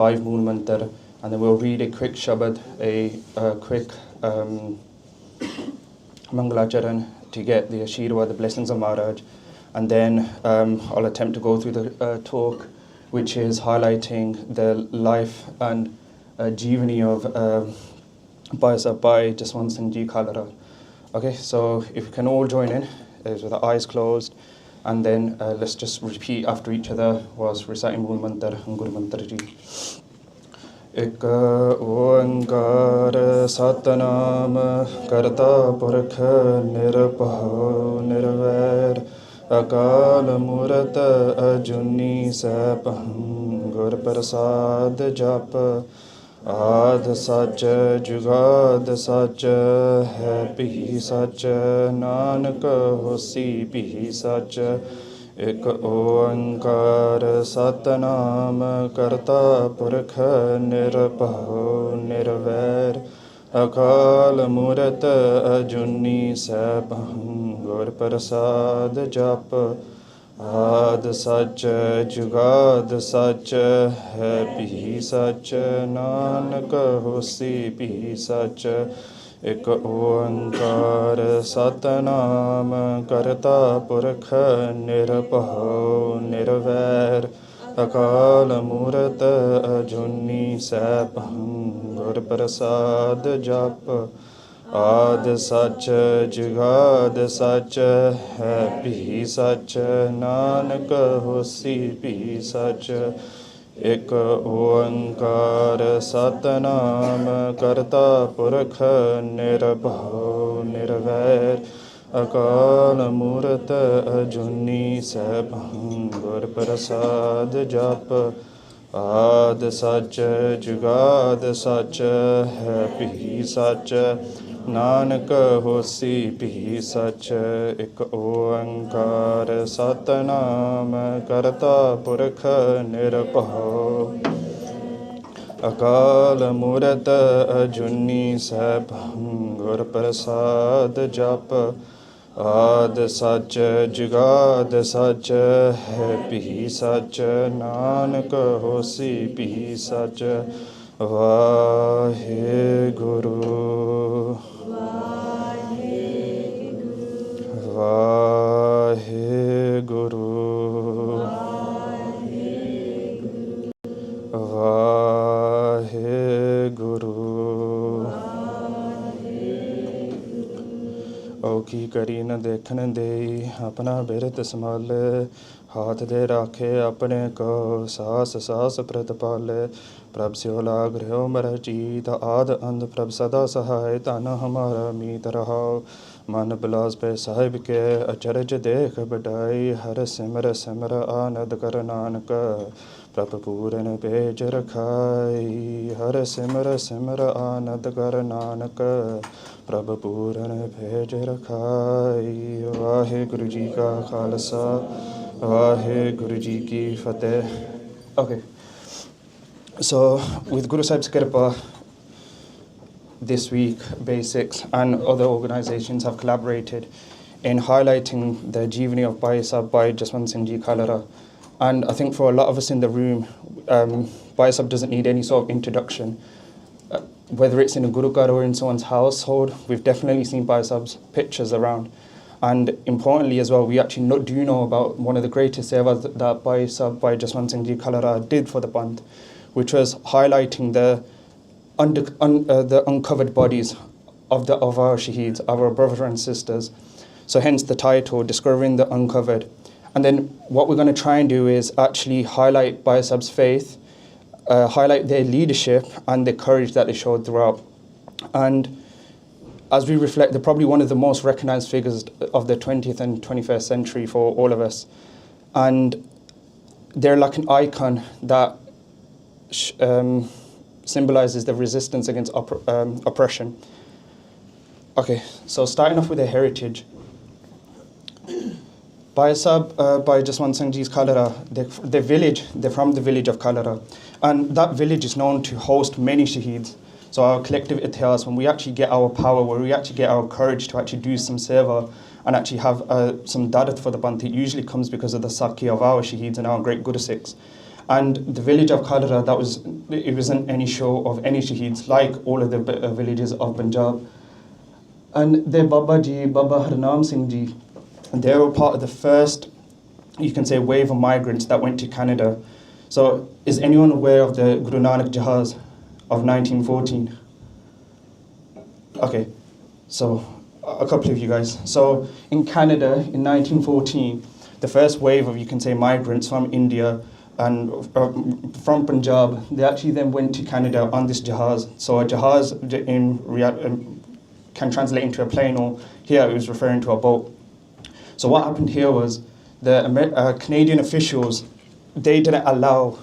5 Moon Mantar, and then we'll read a quick Shabad, a quick Mangalacharan to get the Ashirwad, the blessings of Maharaj. And then I'll attempt to go through the talk, which is highlighting the life and jeevani of Bhai Jaswant Singh Ji Khalra. Okay, so if you can all join in with the eyes closed, and then let's just repeat after each other whilst reciting Mool Mantar and Guru Mantar Ji. Ek oankar satnam karta purkh nirbhav nirvair Akal Murat Ajuni Sapaham Gur Prasad Jap Ad Sach Jugad Sach Hai Pihi Sach Nanak Hosi Pihi Sach Ek Oankar Satnam Karta Purkh Nirbhav Nirvair Akal Murat Ajuni Sapaham Gur Prasad Jap Ad Sach Jugad Sach Hai Pihi Sach Nanak Hosi Pihi Sach Ek Oankar Satnam Karta Purkh Nirbhav Nirvair Akal Murat Ajuni Sapaham Gur Prasad Jap Ad Sach Jugad Sach Hai Pihi Sach Nanak Hosi Pihi Sach Ek Oankar Satnam Karta Purkh Nirbhav Nirvair Akal Murat Ajuni Sapaham Gur Prasad Jap Ad Sach Jugad Sach Hai Pihi Sach Nanak Hosi Pihi Sach Ek Oankar Satnam Karta Purkh Nirbhav Akal Murat Ajuni Sapaham Gur Prasad Jap Ad Sach Jugad Sach Hai Pihi Sach Nanak Hosi Pihi Sach WhyGuru WhyGuru WhyGuru O ਕੀ ਕਰੀ ਨ ਦੇਖਣ ਦੇਈ ਆਪਣਾ ਬਿਰਤ ਸੰਭਾਲੇ हाथ दे राखे अपने को सास सास प्रतिपाले प्रभ स्यो लाग रहो मर जीत आद अंध प्रभ सदा सहाय तन हमारा मीत रहो मन बिलास पे साहिब के अचरज देख बढ़ाई हर सिमर सिमर आनंद कर नानक प्रभ पूरन पेज रखाई हर सिमर सिमर आनंद कर नानक प्रभ पूरन भेज रखाई वाहिगुरु जी का Khalsa WhyGuru Ji Ki Fateh. Okay, so with Guru Sahib's Kirpa, this week Basics and other organizations have collaborated in highlighting the jeevani of Bhai Jaswant Singh Ji Khalra. And I think for a lot of us in the room, Bhai Sahib doesn't need any sort of introduction. Whether it's in a Gurukar or in someone's household, we've definitely seen Bhai Sahib's pictures around. And importantly as well, we actually do know about one of the greatest sevas that Bhai Jaswant Singh Ji Khalra did for the Panth, which was highlighting the uncovered bodies of our Shaheeds, our brothers and sisters. So hence the title, Discovering the Uncovered. And then what we're going to try and do is actually highlight Bhai Sahib's faith, highlight their leadership and the courage that they showed throughout. And as we reflect, they're probably one of the most recognized figures of the 20th and 21st century for all of us. And they're like an icon that symbolizes the resistance against oppression. Okay, so starting off with their heritage. Bhai Jaswant Singh Ji's Khalra, they're from the village of Khalra. And that village is known to host many Shaheeds. So our collective itihas, when we actually get our power, where we actually get our courage to actually do some seva and actually have some dadat for the Panth, it usually comes because of the Sakhi of our Shaheeds and our great Guru Sikhs. And the village of Khalra, it wasn't any show of any Shaheeds, like all of the villages of Punjab. And their Baba Ji, Baba Harnaam Singh Ji, they were part of the first, you can say, wave of migrants that went to Canada. So is anyone aware of the Guru Nanak Jahaz of 1914? Okay, so a couple of you guys. So in Canada in 1914, the first wave of, you can say, migrants from India and from Punjab, they actually then went to Canada on this Jahaz. So a Jahaz can translate into a plane, or here it was referring to a boat. So what happened here was the Canadian officials, they didn't allow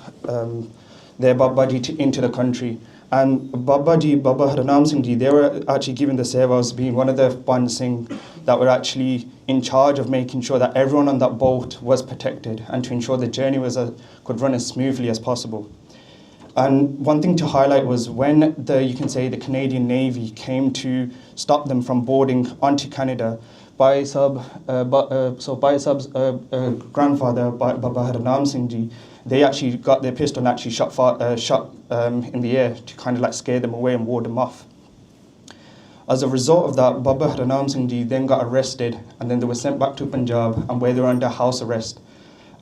their Babaji into the country. And Babaji, Baba Harnaam Singh Ji, they were actually given the seva as being one of the Ban Singh that were actually in charge of making sure that everyone on that boat was protected and to ensure the journey could run as smoothly as possible. And one thing to highlight was when you can say the Canadian Navy came to stop them from boarding onto Canada, Bhai Sab's grandfather, Baba Harnaam Singh Ji, they actually got their pistol and actually shot in the air to kind of like scare them away and ward them off. As a result of that, Baba Harnaam Singh Ji then got arrested, and then they were sent back to Punjab, and where they were under house arrest.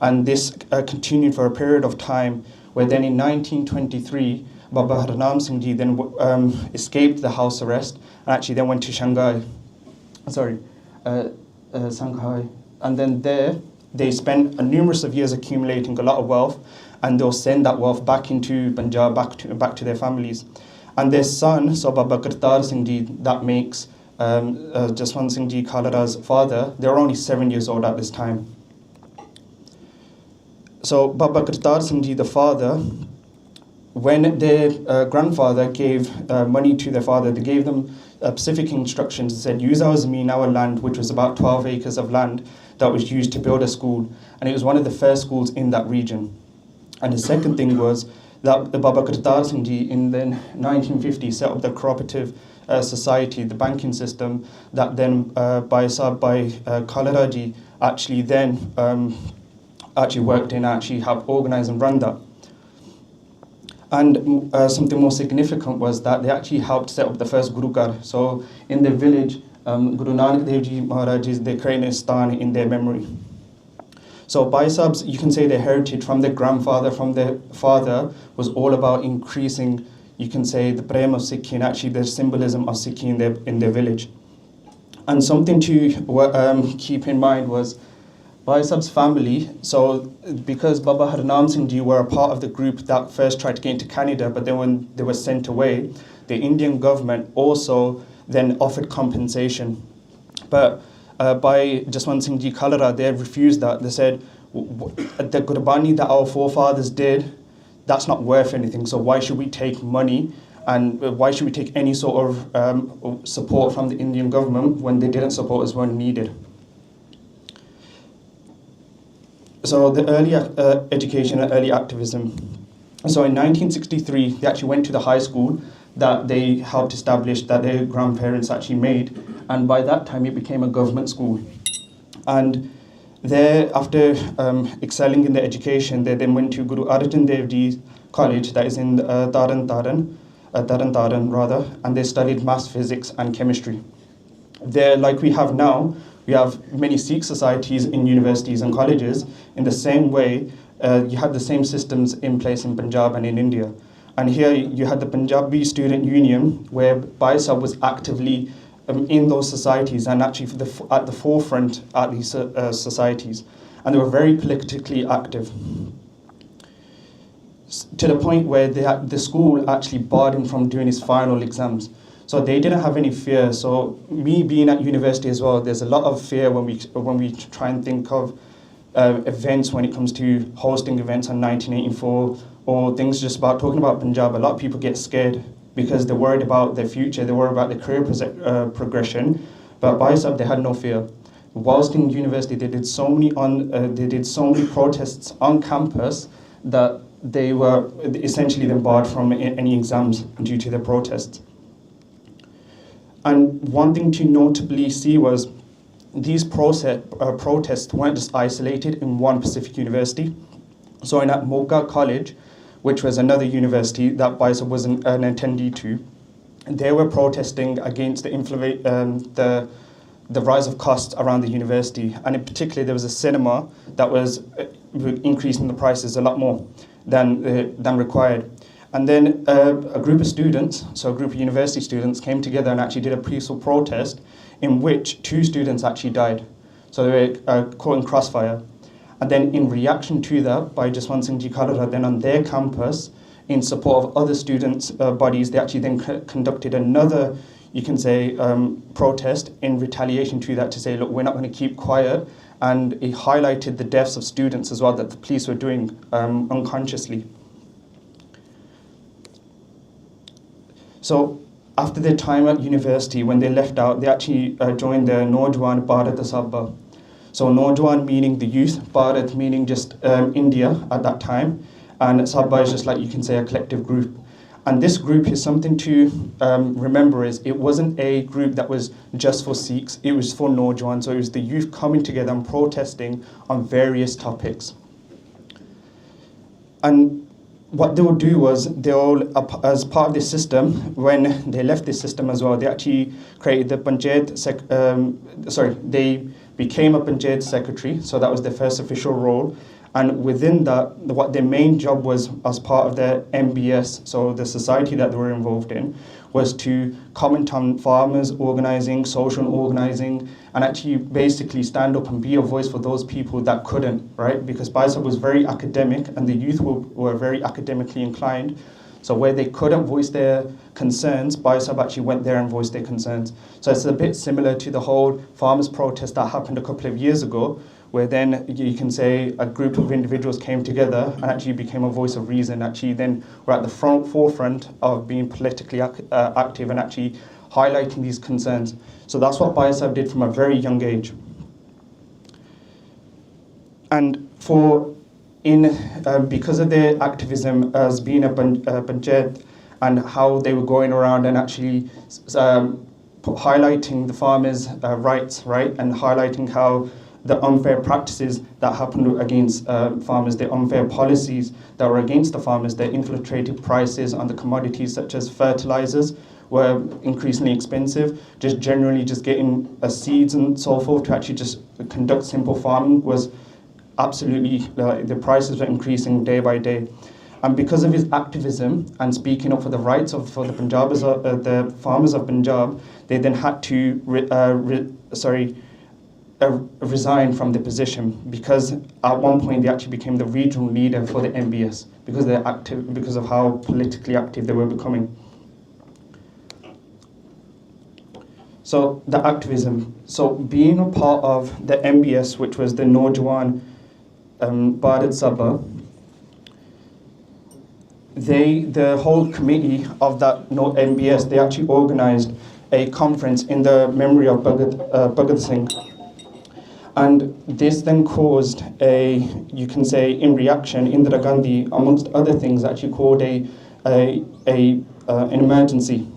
And this continued for a period of time, where then in 1923, Baba Harnaam Singh Ji then escaped the house arrest and actually then went to Shanghai. And then there, they spent numerous of years accumulating a lot of wealth, and they'll send that wealth back into Punjab, back to their families. And their son, so Baba Kirtan Singh Ji, that makes Jaswant Singh Ji Khalra's father, they were only 7 years old at this time. So Baba Kirtan Singh Ji, the father, when their grandfather gave money to their father, they gave them specific instructions and said, use our zameen, our land, which was about 12 acres of land that was used to build a school. And it was one of the first schools in that region. And the second thing was that the Baba Kirtan Singh Ji in the 1950s set up the cooperative society, the banking system, that then by Khalra Ji actually then worked in, actually helped organize and run that. And something more significant was that they actually helped set up the first Gurugar. So in their village, Guru Nanak Dev Ji Maharaj, they created a stan in their memory. So Bhai Sab's, you can say, their heritage from their grandfather, from their father, was all about increasing, you can say, the prem of Sikhi and actually the symbolism of Sikhi in their village. And something to keep in mind was Bhai Sab's family. So because Baba Harnaam Singh Ji were a part of the group that first tried to get into Canada, but then when they were sent away, the Indian government also then offered compensation. But by Jaswant Singh Ji Khalra, they refused that. They said, the Gurbani that our forefathers did, that's not worth anything, so why should we take money and why should we take any sort of support from the Indian government when they didn't support us when needed? So the early education and early activism. So in 1963, they actually went to the high school that they helped establish, that their grandparents actually made. And by that time, it became a government school. And there, after excelling in their education, they then went to Guru Arjan Dev Ji's college, that is in Taran Taran, and they studied maths, physics, and chemistry. There, like we have now, we have many Sikh societies in universities and colleges. In the same way, you had the same systems in place in Punjab and in India. And here you had the Punjabi Student Union, where Bhai Sab was actively in those societies and actually at the forefront at these societies. And they were very politically active, to the point where the school actually barred him from doing his final exams. So they didn't have any fear. So me being at university as well, there's a lot of fear when we try and think of events when it comes to hosting events on 1984 or things just about talking about Punjab. A lot of people get scared because they're worried about their future, they're worried about their career progression. But Bhai Sab, they had no fear. Whilst in university, they did so many protests on campus that they were essentially then barred from any exams due to their protests. And one thing to notably see was these protests weren't just isolated in one specific university. So in at Moga College, which was another university that Bhai Sahib was an attendee to, they were protesting against the rise of costs around the university. And in particular, there was a cinema that was increasing the prices a lot more than required. And then a group of students, so a group of university students, came together and actually did a peaceful protest in which 2 students actually died. So they were caught in crossfire. And then in reaction to that, by Jaswant Singh Ji Khalra, then on their campus, in support of other students' bodies, they actually then conducted another, you can say, protest in retaliation to that, to say, look, we're not going to keep quiet. And it highlighted the deaths of students as well that the police were doing unconsciously. So after their time at university, when they left out, they actually joined the Naujawan Bharat Sabha. So Naujawan meaning the youth, Bharat meaning just India at that time, and Sabha is just like, you can say, a collective group. And this group is something to remember, is it wasn't a group that was just for Sikhs, it was for Naujawan, so it was the youth coming together and protesting on various topics. And what they would do was, as part of this system, when they left this system as well, they actually created the Panchayat, they became a Panchayat secretary, so that was their first official role. And within that, what their main job was, as part of their MBS, so the society that they were involved in, was to comment on farmers organising, social organising, and actually basically stand up and be a voice for those people that couldn't, right? Because Bhai Sahib was very academic and the youth were very academically inclined. So where they couldn't voice their concerns, Bhai Sahib actually went there and voiced their concerns. So it's a bit similar to the whole farmers' protest that happened a couple of years ago, where then you can say a group of individuals came together and actually became a voice of reason, actually then were at the forefront of being politically active and actually highlighting these concerns. So that's what Bhai Sahib did from a very young age. And because of their activism as being a panchayat and how they were going around and actually highlighting the farmers' rights, right, and highlighting how the unfair practices that happened against farmers, the unfair policies that were against the farmers, the inflated prices on the commodities such as fertilizers were increasingly expensive. Just generally just getting seeds and so forth to actually just conduct simple farming was absolutely, the prices were increasing day by day. And because of his activism and speaking up for the rights for the Punjabis, the farmers of Punjab, they then had to resign from the position, because at one point they actually became the regional leader for the MBS because of how politically active they were becoming. So the activism. So being a part of the MBS, which was the Naujawan Bharat Sabha, the whole committee of that MBS, they actually organised a conference in the memory of Bhagat Singh. And this then caused you can say, in reaction, Indira Gandhi, amongst other things, actually called an emergency.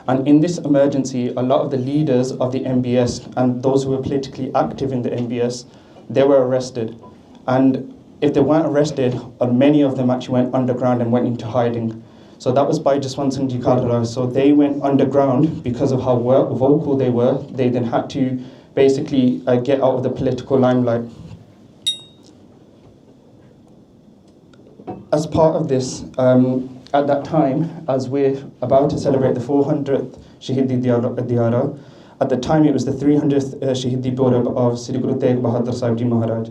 And in this emergency, a lot of the leaders of the MBS and those who were politically active in the MBS, they were arrested. And if they weren't arrested, many of them actually went underground and went into hiding. So that was by Jaswant Singh Ji Khalra. So they went underground because of how vocal they were. They then had to basically get out of the political limelight. As part of this, at that time, as we're about to celebrate the 400th Shaheed Diyara, at the time it was the 300th Shaheed Diyara of Sri Guru Tegh Bahadur Sahib Ji Maharaj.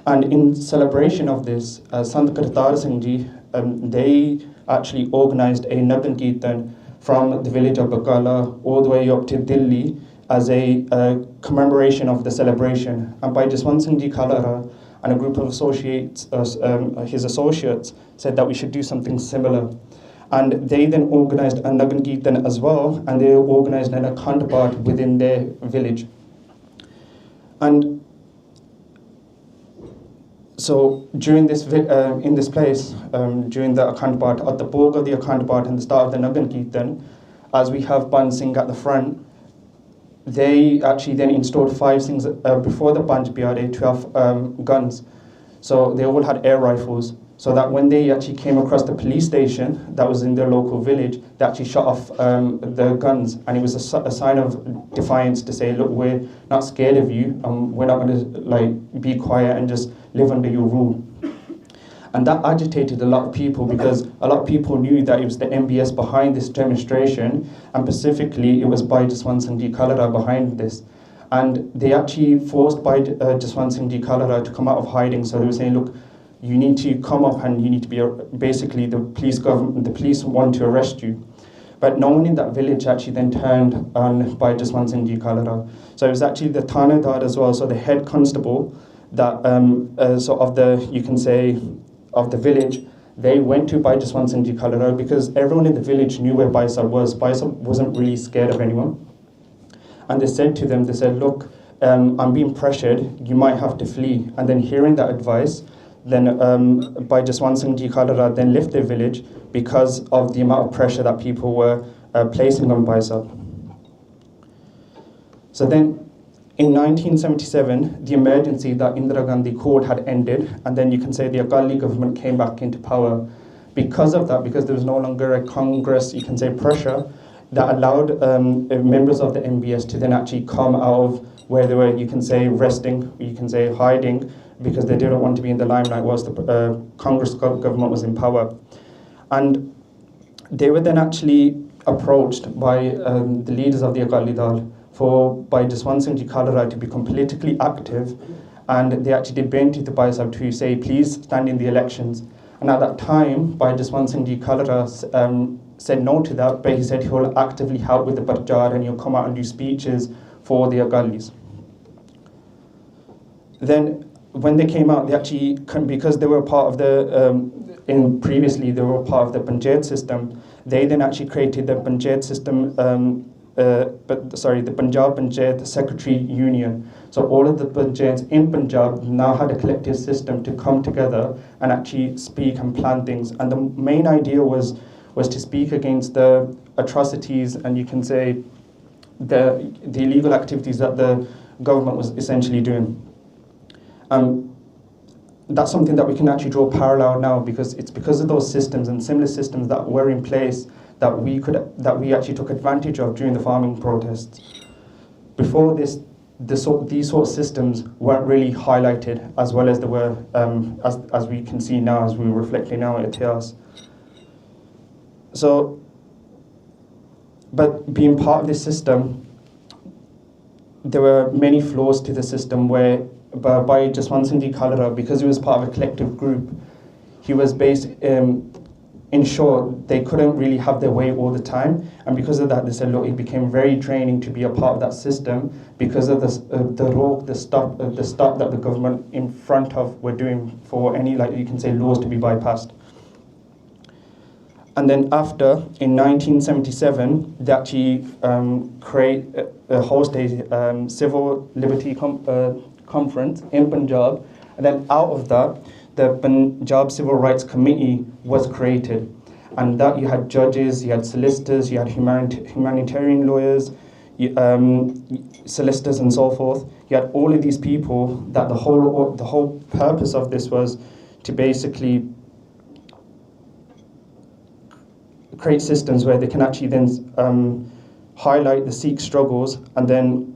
And in celebration of this, Sant Kartar Singh Ji, they actually organised a Nagan Kirtan from the village of Bakala all the way up to Delhi as a commemoration of the celebration. And by Jaswant Singh Ji Khalra and a group of associates, his associates, said that we should do something similar. And they then organised a Nagan Kirtan as well, and they organised an Akhand Path within their village. And so during this, in this place, during the Akhand Path, at the Bhog of the Akhand Path and the start of the Nagan Kirtan, as we have Ban Singh at the front, they actually then installed 5 things before the Panch Pyare to have guns. So they all had air rifles, so that when they actually came across the police station that was in their local village, they actually shot off the guns, and it was a sign of defiance to say, look, we're not scared of you, we're not going to like be quiet and just live under your rule. And that agitated a lot of people, because a lot of people knew that it was the MBS behind this demonstration, and specifically it was Bhai Jaswant Singh Khalra behind this. And they actually forced Bhai Jaswant Singh Khalra to come out of hiding. So they were saying, look, you need to come up and you need to be, basically the police want to arrest you. But no one in that village actually then turned on Bhai Jaswant Singh Khalra. So it was actually the Thanedar as well, so the head constable that, so of the, you can say, of the village, they went to Bhai Jaswant Singh Khalra, because everyone in the village knew where Bhai Sahib was. Bhai Sahib wasn't really scared of anyone. And they said to them, they said, look, I'm being pressured, you might have to flee. And then hearing that advice, then Bhai Jaswant Singh Khalra then left their village because of the amount of pressure that people were placing on Bhai Sahib. So then, in 1977, the emergency that Indira Gandhi called had ended, and then you can say the Akali government came back into power. Because of that, because there was no longer a Congress, you can say, pressure, that allowed members of the MBS to then actually come out of where they were, you can say, resting, you can say, hiding, because they didn't want to be in the limelight whilst the Congress government was in power. And they were then actually approached by the leaders of the Akali Dal by Jaswant Singh Khalra to become politically active, and they actually did bend to Bhai Sahib to say, please stand in the elections. And at that time, Bhai Jaswant Singh Khalra said no to that, but he said he'll actively help with the Parchar and he'll come out and do speeches for the Akalis. Then when they came out, they actually, because they were part of the, previously they were part of the Panchayat system, they then actually created the Panchayat system, the Punjab Panchayat Secretary Union. So all of the Panchayats in Punjab now had a collective system to come together and actually speak and plan things. And the main idea was to speak against the atrocities and you can say the illegal activities that the government was essentially doing. That's something that we can actually draw parallel now, because it's because of those systems and similar systems that were in place that we actually took advantage of during the farming protests. Before this, these sort of systems weren't really highlighted as well as they were, as we can see now, as we're reflecting now at Itias. So, but being part of this system, there were many flaws to the system where by Jaswant Singh Khalra, because he was part of a collective group, he was based, in short, they couldn't really have their way all the time, and because of that, they said, look, it became very draining to be a part of that system because of the stop that the government in front of were doing for any, like you can say, laws to be bypassed. And then after, in 1977, they actually host a civil liberty conference in Punjab, and then out of that, the Punjab Civil Rights Committee was created. And that you had judges, you had solicitors, you had humanitarian lawyers, solicitors and so forth. You had all of these people that the whole purpose of this was to basically create systems where they can actually then highlight the Sikh struggles and then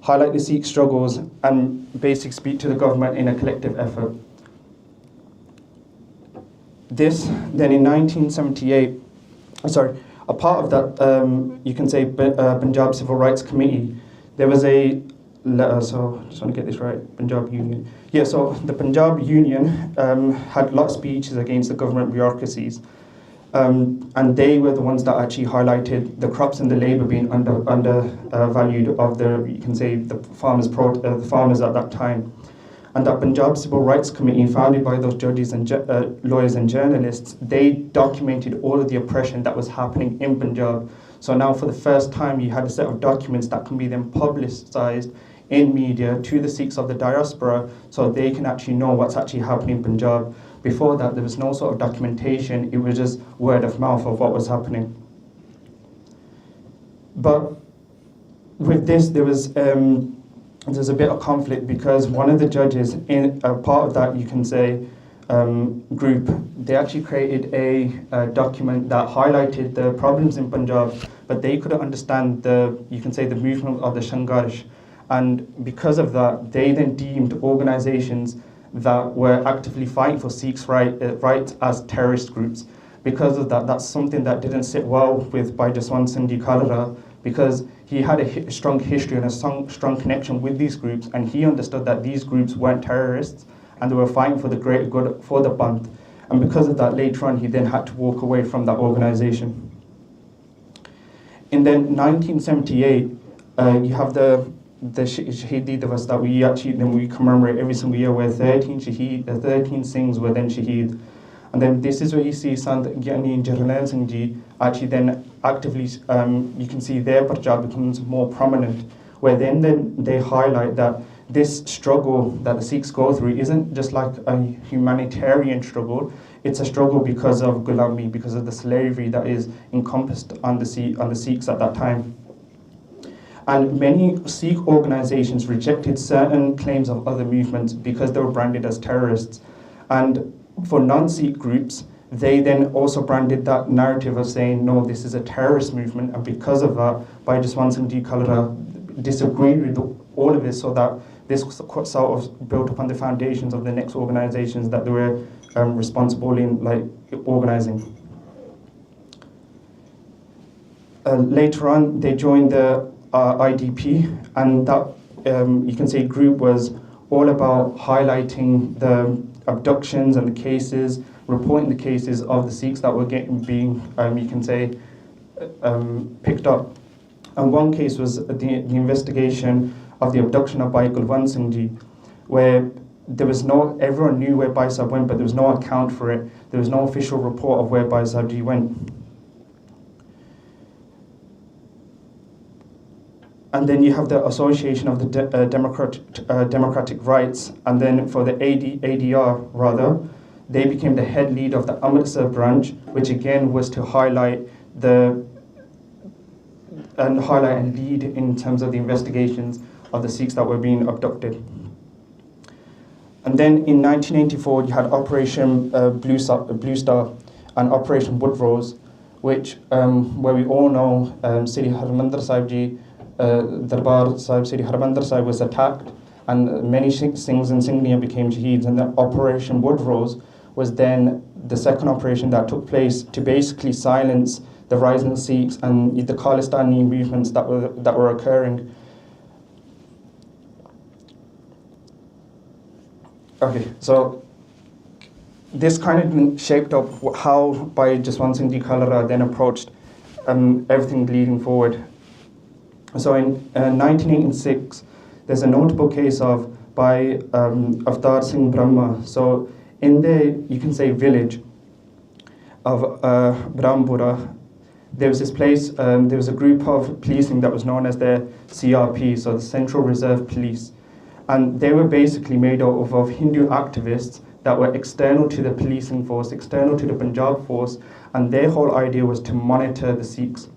highlight the Sikh struggles and basically speak to the government in a collective effort. This, then in 1978, a part of that, you can say, Punjab Civil Rights Committee, there was a letter, so I just want to get this right, Punjab Union. Yeah, so the Punjab Union had a lot of speeches against the government bureaucracies. And they were the ones that actually highlighted the crops and the labour being undervalued of the, you can say, the farmers at that time. And that Punjab Civil Rights Committee, founded by those judges and lawyers and journalists, they documented all of the oppression that was happening in Punjab. So now for the first time you had a set of documents that can be then publicised in media to the Sikhs of the diaspora so they can actually know what's actually happening in Punjab. Before that, there was no sort of documentation, it was just word of mouth of what was happening. But with this, there was there's a bit of conflict because one of the judges in a part of that, you can say, group, they actually created a document that highlighted the problems in Punjab, but they couldn't understand you can say, the movement of the Shangarsh. And because of that, they then deemed organizations that were actively fighting for Sikhs' rights as terrorist groups. Because of that, that's something that didn't sit well with Bhai Jaswant Singh Khalra, because he had a strong history and a strong connection with these groups, and he understood that these groups weren't terrorists and they were fighting for the greater good for the Panth. And because of that, later on, he then had to walk away from that organization. In then 1978, you have the Shaheed Divas that we commemorate every single year, where 13 Singhs were then Shaheed. And then this is where you see Sant Gyani and Jarnail Singh Ji actually then actively, you can see their Parchar becomes more prominent, where then they highlight that this struggle that the Sikhs go through isn't just like a humanitarian struggle, it's a struggle because of Gulami, because of the slavery that is encompassed on the Sikhs at that time. And many Sikh organizations rejected certain claims of other movements because they were branded as terrorists. And for non-Sikh groups, they then also branded that narrative of saying, no, this is a terrorist movement, and because of that, Bhai Jaswant Singh Khalra disagreed with all of this, so that this sort of built upon the foundations of the next organizations that they were responsible in organizing. Later on, they joined the IDP, and that, you can say, group was all about highlighting the abductions and the cases, reporting the cases of the Sikhs that were being you can say, picked up. And one case was the investigation of the abduction of Bhai Kulwant Singh Ji, where there was everyone knew where Bhai Sahib went, but there was no account for it. There was no official report of where Bhai Sahib Ji went. And then you have the Association of the Democratic Rights, and then for the ADR rather, they became the head lead of the Amritsar branch, which again was to highlight and lead in terms of the investigations of the Sikhs that were being abducted. And then in 1984, you had Operation Blue Star and Operation Woodrose, which where we all know Sri Harmandir Sahib Ji, Darbar Sahib, Sri Harmandir Sahib was attacked, and many Singhs and Singhniya became Shaheeds. And the Operation Woodrose was then the second operation that took place to basically silence the rising Sikhs and the Khalistani movements that were occurring. Okay, so this kind of shaped up how Bhai Jaswant Singh Khalra then approached everything leading forward. So in 1986, there's a notable case of Bhai Avtar Singh Brahma. So in the, you can say, village of Brahmpura, there was this place, there was a group of policing that was known as the CRP, so the Central Reserve Police. And they were basically made up of Hindu activists that were external to the policing force, external to the Punjab force, and their whole idea was to monitor the Sikhs.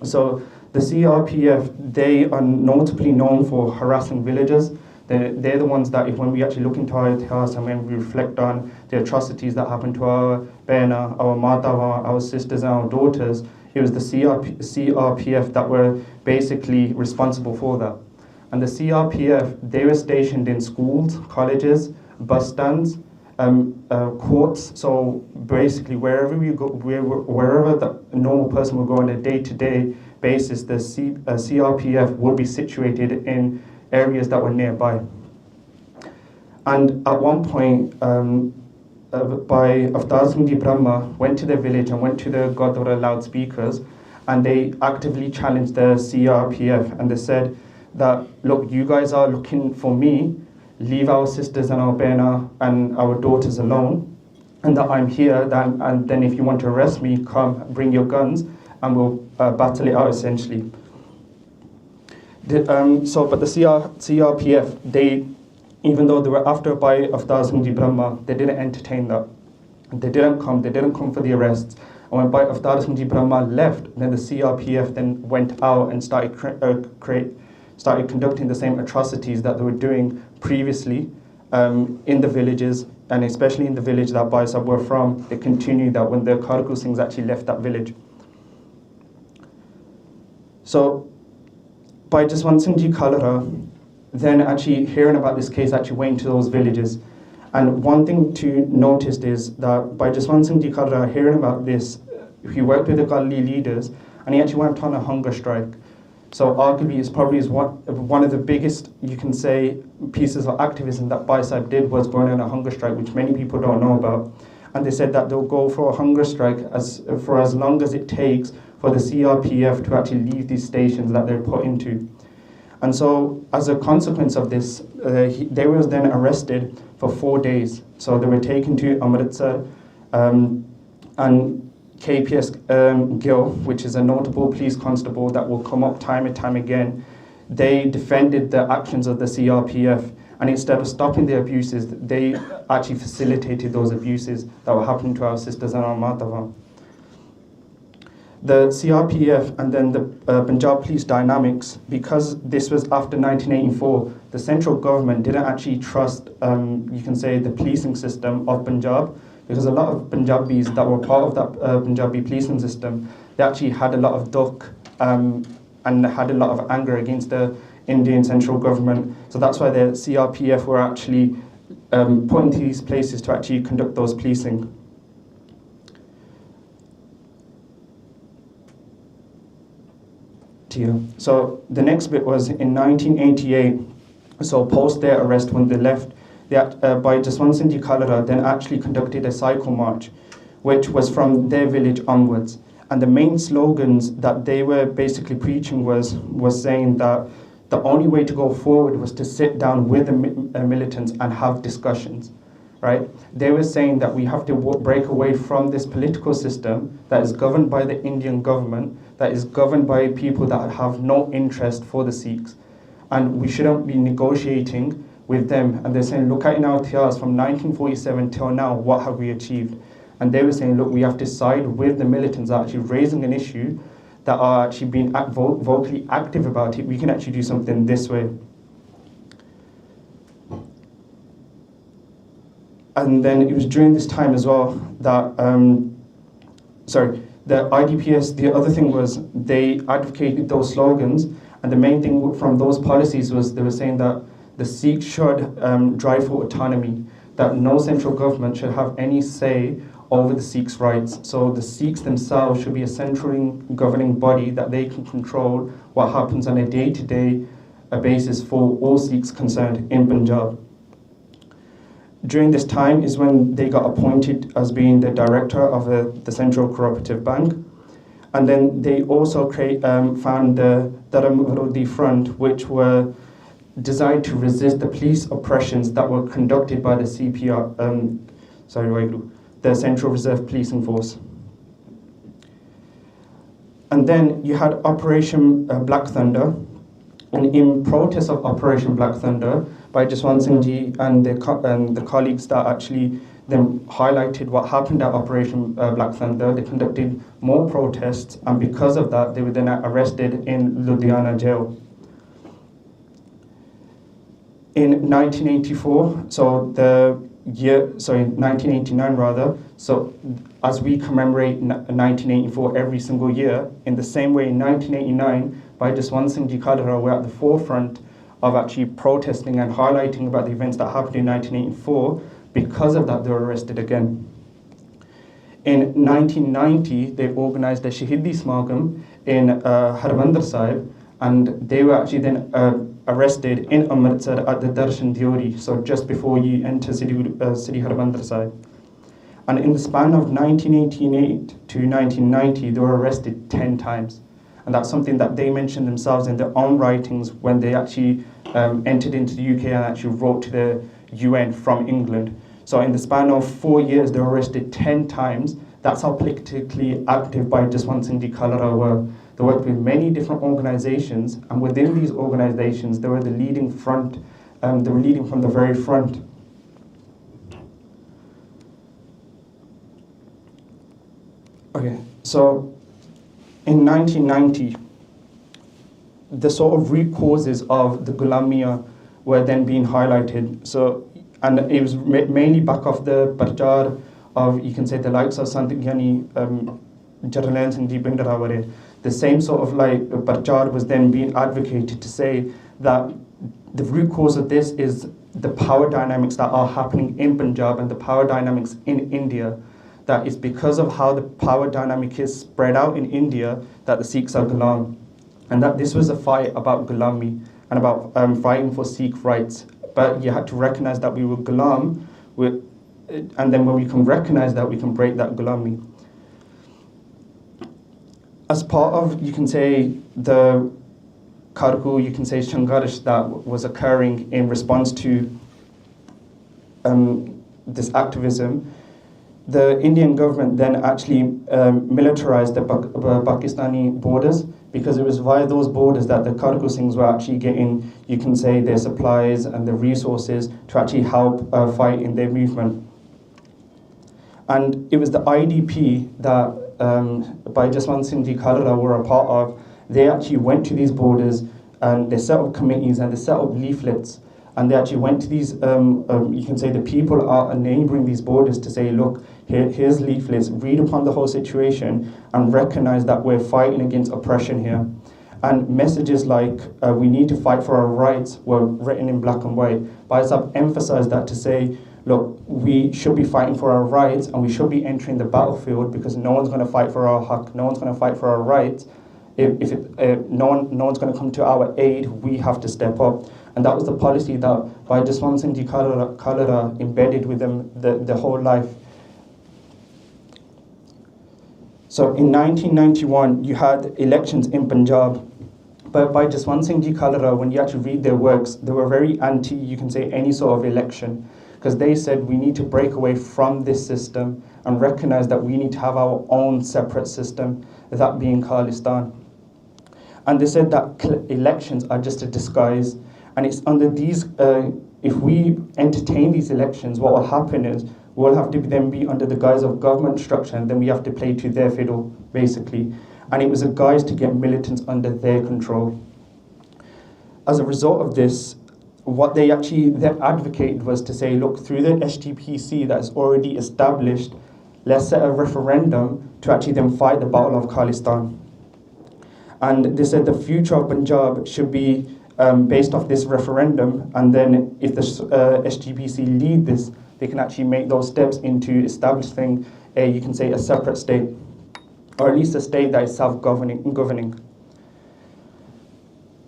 So the CRPF, they are notably known for harassing villagers. They're the ones that, when we actually look into our itihas and when we reflect on the atrocities that happened to our Behna, our Matawa, our sisters and our daughters, it was the CRPF that were basically responsible for that. And the CRPF, they were stationed in schools, colleges, bus stands, courts. So basically, wherever you go, wherever the normal person will go on a day-to-day basis, the CRPF would be situated in areas that were nearby. And at one point, Bhai Avtar Singh Brahma went to the village and went to the Gurdwara loudspeakers, and they actively challenged the CRPF, and they said that, look, you guys are looking for me, leave our sisters and our Behna and our daughters alone, and that I'm here, and then if you want to arrest me, come, bring your guns, and we'll battle it out, essentially. But the CRPF, they, even though they were after Bhai Avtar Singh Brahma, they didn't entertain that. They didn't come for the arrests. And when Bhai Avtar Singh Brahma left, then the CRPF then went out and started started conducting the same atrocities that they were doing previously in the villages, and especially in the village that Bhai Sahib were from. They continued that when the Guru Singhs actually left that village. So Bhai Jaswant Singh Ji Khalra, then actually hearing about this case, actually went to those villages. And one thing to notice is that Bhai Jaswant Singh Ji Khalra, hearing about this, he worked with the Akali leaders, and he actually went on a hunger strike. So arguably, it's probably one of the biggest, you can say, pieces of activism that Bhai Sahib did was going on a hunger strike, which many people don't know about. And they said that they'll go for a hunger strike for as long as it takes for the CRPF to actually leave these stations that they're put into. And so, as a consequence of this, they were then arrested for 4 days. So they were taken to Amritsar, and KPS Gill, which is a notable police constable that will come up time and time again, they defended the actions of the CRPF, and instead of stopping the abuses, they actually facilitated those abuses that were happening to our sisters and our Naujawan. The CRPF and then the Punjab police dynamics, because this was after 1984, the central government didn't actually trust, you can say, the policing system of Punjab, because a lot of Punjabis that were part of that Punjabi policing system, they actually had a lot of duck and had a lot of anger against the Indian central government. So that's why the CRPF were actually put into these places to actually conduct those policing. So the next bit was in 1988, so post their arrest when they left, Bhai Jaswant Singh Ji Khalra then actually conducted a cycle march, which was from their village onwards. And the main slogans that they were basically preaching was saying that the only way to go forward was to sit down with the militants and have discussions, right? They were saying that we have to break away from this political system that is governed by the Indian government, that is governed by people that have no interest for the Sikhs. And we shouldn't be negotiating with them. And they're saying, look at in our Itihas from 1947 till now, what have we achieved? And they were saying, look, we have to side with the militants that are actually raising an issue, that are actually being vocally active about it. We can actually do something this way. And then it was during this time as well that, the IDPS, the other thing was they advocated those slogans, and the main thing from those policies was they were saying that the Sikhs should drive for autonomy, that no central government should have any say over the Sikhs' rights. So the Sikhs themselves should be a central governing body that they can control what happens on a day-to-day basis for all Sikhs concerned in Punjab. During this time is when they got appointed as being the director of the Central Cooperative Bank. And then they also found the Dharam Varodi Front, which were designed to resist the police oppressions that were conducted by the WhyGuru, the Central Reserve Policing Force. And then you had Operation Black Thunder, and in protest of Operation Black Thunder, Bhai Jaswant Singh Ji and the colleagues that actually then highlighted what happened at Operation Black Thunder, they conducted more protests, and because of that, they were then arrested in Ludhiana jail. In 1984, 1989 rather, so as we commemorate 1984 every single year, in the same way in 1989, Bhai Jaswant Singh Ji Khalra were at the forefront of actually protesting and highlighting about the events that happened in 1984. Because of that, they were arrested again. In 1990, they organized a Shaheed Smargam in Harbandar Sahib, and they were actually then arrested in Amritsar at the Darshan Diori, so just before you enter City Harbandar Sahib. And in the span of 1988 to 1990, they were arrested 10 times. And that's something that they mentioned themselves in their own writings when they actually entered into the UK and actually wrote to the UN from England. So in the span of 4 years, they were arrested 10 times. That's how politically active Bhai Jaswant Singh Ji Khalra were. They worked with many different organizations, and within these organizations, they were the leading front, they were leading from the very front. Okay, so in 1990, the sort of root causes of the Gulamiya were then being highlighted. So, and it was mainly back off the Parchar of, you can say, the likes of Sant Gyani, Jarlain Singh Ji Bhindraware. The same sort of like Parchar was then being advocated to say that the root cause of this is the power dynamics that are happening in Punjab and the power dynamics in India. That is because of how the power dynamic is spread out in India that the Sikhs are Ghulam. And that this was a fight about Ghulami and about fighting for Sikh rights. But you had to recognize that we were Ghulam, and then when we can recognize that, we can break that Ghulami. As part of, you can say, the Karku, you can say, Shangarish that was occurring in response to this activism, the Indian government then actually militarized the Pakistani borders, because it was via those borders that the Karku Singhs were actually getting, you can say, their supplies and the resources to actually help fight in their movement. And it was the IDP that Bhai Jaswant Singh Ji Khalra were a part of. They actually went to these borders and they set up committees and they set up leaflets, and they actually went to these, you can say, the people are neighboring these borders to say, look, here's leaflets, read upon the whole situation and recognize that we're fighting against oppression here. And messages like, we need to fight for our rights were written in black and white. Bhai Sahib emphasized that to say, look, we should be fighting for our rights and we should be entering the battlefield, because no one's going to fight for our haq, no one's going to fight for our rights. No one's going to come to our aid, we have to step up. And that was the policy that Bhai Jaswant Singh Ji Khalra embedded with them the whole life. So in 1991, you had elections in Punjab. But Bhai Jaswant Singh Ji Khalra, when you actually read their works, they were very anti, you can say, any sort of election. Because they said we need to break away from this system and recognize that we need to have our own separate system, that being Khalistan. And they said that elections are just a disguise. And it's under these, if we entertain these elections, what will happen is we'll have to then be under the guise of government structure, and then we have to play to their fiddle, basically. And it was a guise to get militants under their control. As a result of this, what they actually then advocated was to say, look, through the SGPC that is already established, let's set a referendum to actually then fight the battle of Khalistan. And they said the future of Punjab should be based off this referendum, and then if the SGPC lead this, they can actually make those steps into establishing a, you can say, a separate state, or at least a state that is self-governing.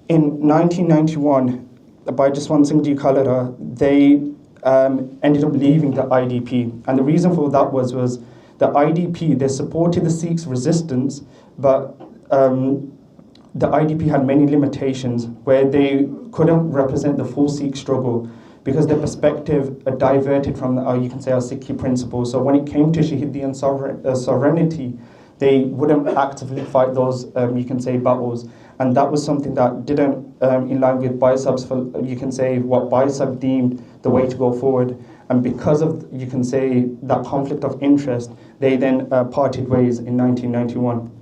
In 1991, Bhai Jaswant Singh Ji Khalra, they ended up leaving the IDP, and the reason for that was the IDP, they supported the Sikhs' resistance, but the IDP had many limitations where they couldn't represent the full Sikh struggle because their perspective diverted from, you can say, our Sikhi principles. So when it came to Shaheed and sovereignty, they wouldn't actively fight those, you can say, battles. And that was something that didn't, in line with Bhai Sahib's, you can say, what Bhai Sahib deemed the way to go forward. And because of, you can say, that conflict of interest, they then parted ways in 1991.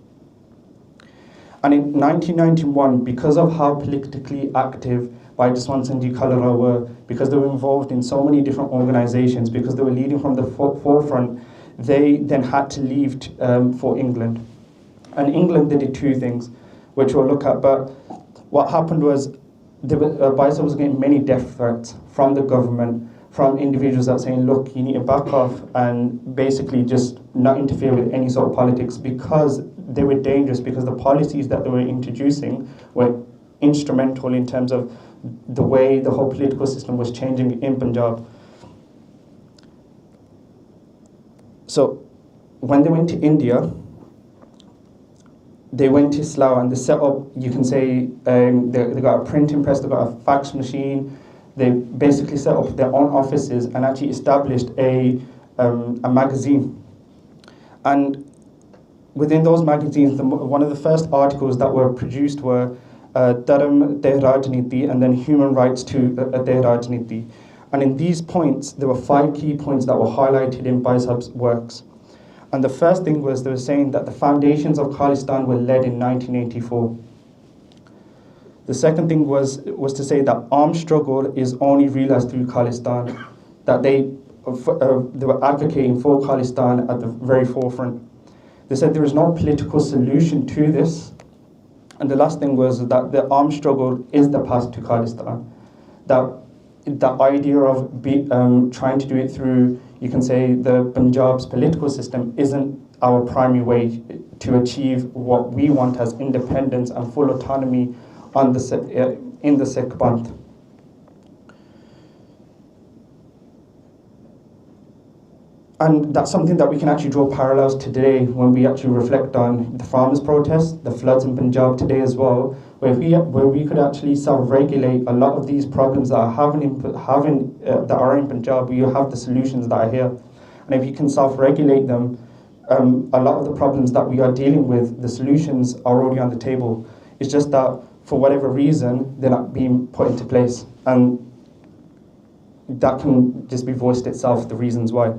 And in 1991, because of how politically active Bhai Jaswant Singh Ji Khalra were, because they were involved in so many different organizations, because they were leading from the forefront, they then had to leave for England. And England, they did two things, which we'll look at. But what happened was, Bhai Sahib was getting many death threats from the government, from individuals that were saying, look, you need to back off and basically just not interfere with any sort of politics, because they were dangerous, because the policies that they were introducing were instrumental in terms of the way the whole political system was changing in Punjab. So when they went to India, they went to Slough and they set up, you can say, they got a printing press, they got a fax machine. They basically set up their own offices and actually established a magazine. And within those magazines, one of the first articles that were produced were Dharam te Rajniti and then Human Rights to te Rajniti. And in these points, there were 5 key points that were highlighted in Bhai Sahib's works. And the first thing was they were saying that the foundations of Khalistan were laid in 1984. The second thing was to say that armed struggle is only realized through Khalistan, that they were advocating for Khalistan at the very forefront. They said there is no political solution to this. And the last thing was that the armed struggle is the path to Khalistan. That the idea of trying to do it through, you can say, the Punjab's political system isn't our primary way to achieve what we want as independence and full autonomy in the Sikh Panth. And that's something that we can actually draw parallels to today when we actually reflect on the farmers' protests, the floods in Punjab today as well, where we could actually self-regulate a lot of these problems that are in Punjab. You have the solutions that are here, and if you can self-regulate them, a lot of the problems that we are dealing with, the solutions are already on the table. It's just that for whatever reason they're not being put into place, and that can just be voiced itself, the reasons why.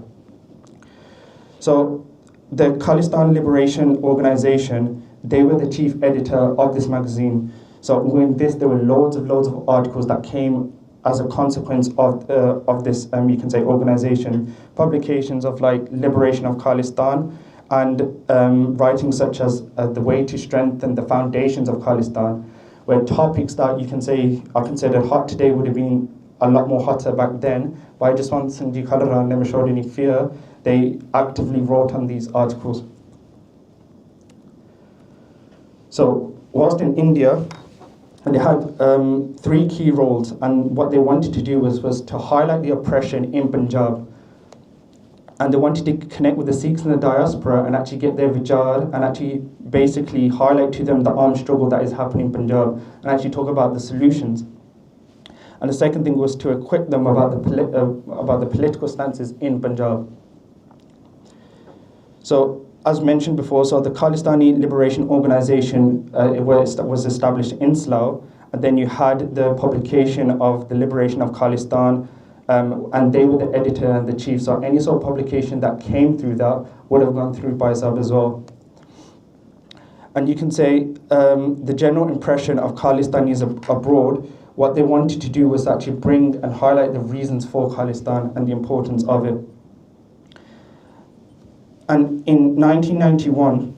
So the Khalistan Liberation Organization, they were the chief editor of this magazine. So when there were loads of articles that came as a consequence of this, you can say, organization. Publications of like Liberation of Khalistan and writings such as The Way to Strengthen the Foundations of Khalistan, where topics that you can say are considered hot today would have been a lot more hotter back then. Bhai Jaswant Singh Khalra never showed any fear. They actively wrote on these articles. So, whilst in India, they had 3 key roles, and what they wanted to do was to highlight the oppression in Punjab. And they wanted to connect with the Sikhs in the diaspora and actually get their vichar and actually basically highlight to them the armed struggle that is happening in Punjab and actually talk about the solutions. And the second thing was to equip them about the political stances in Punjab. So, as mentioned before, so the Khalistani Liberation Organization was established in Slough, and then you had the publication of the Liberation of Khalistan, and they were the editor and the chief. So any sort of publication that came through that would have gone through by Sabha as well. And you can say the general impression of Khalistanis abroad, what they wanted to do was actually bring and highlight the reasons for Khalistan and the importance of it. And in 1991,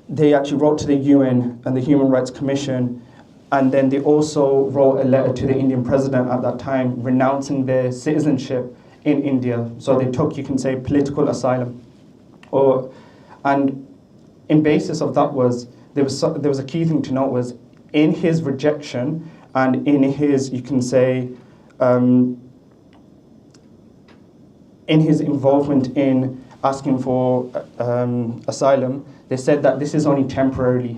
they actually wrote to the UN and the Human Rights Commission, and then they also wrote a letter to the Indian president at that time, renouncing their citizenship in India. So they took, you can say, political asylum. And in basis of that there was a key thing to note was in his rejection and in his, you can say, in his involvement in asking for asylum, they said that this is only temporary,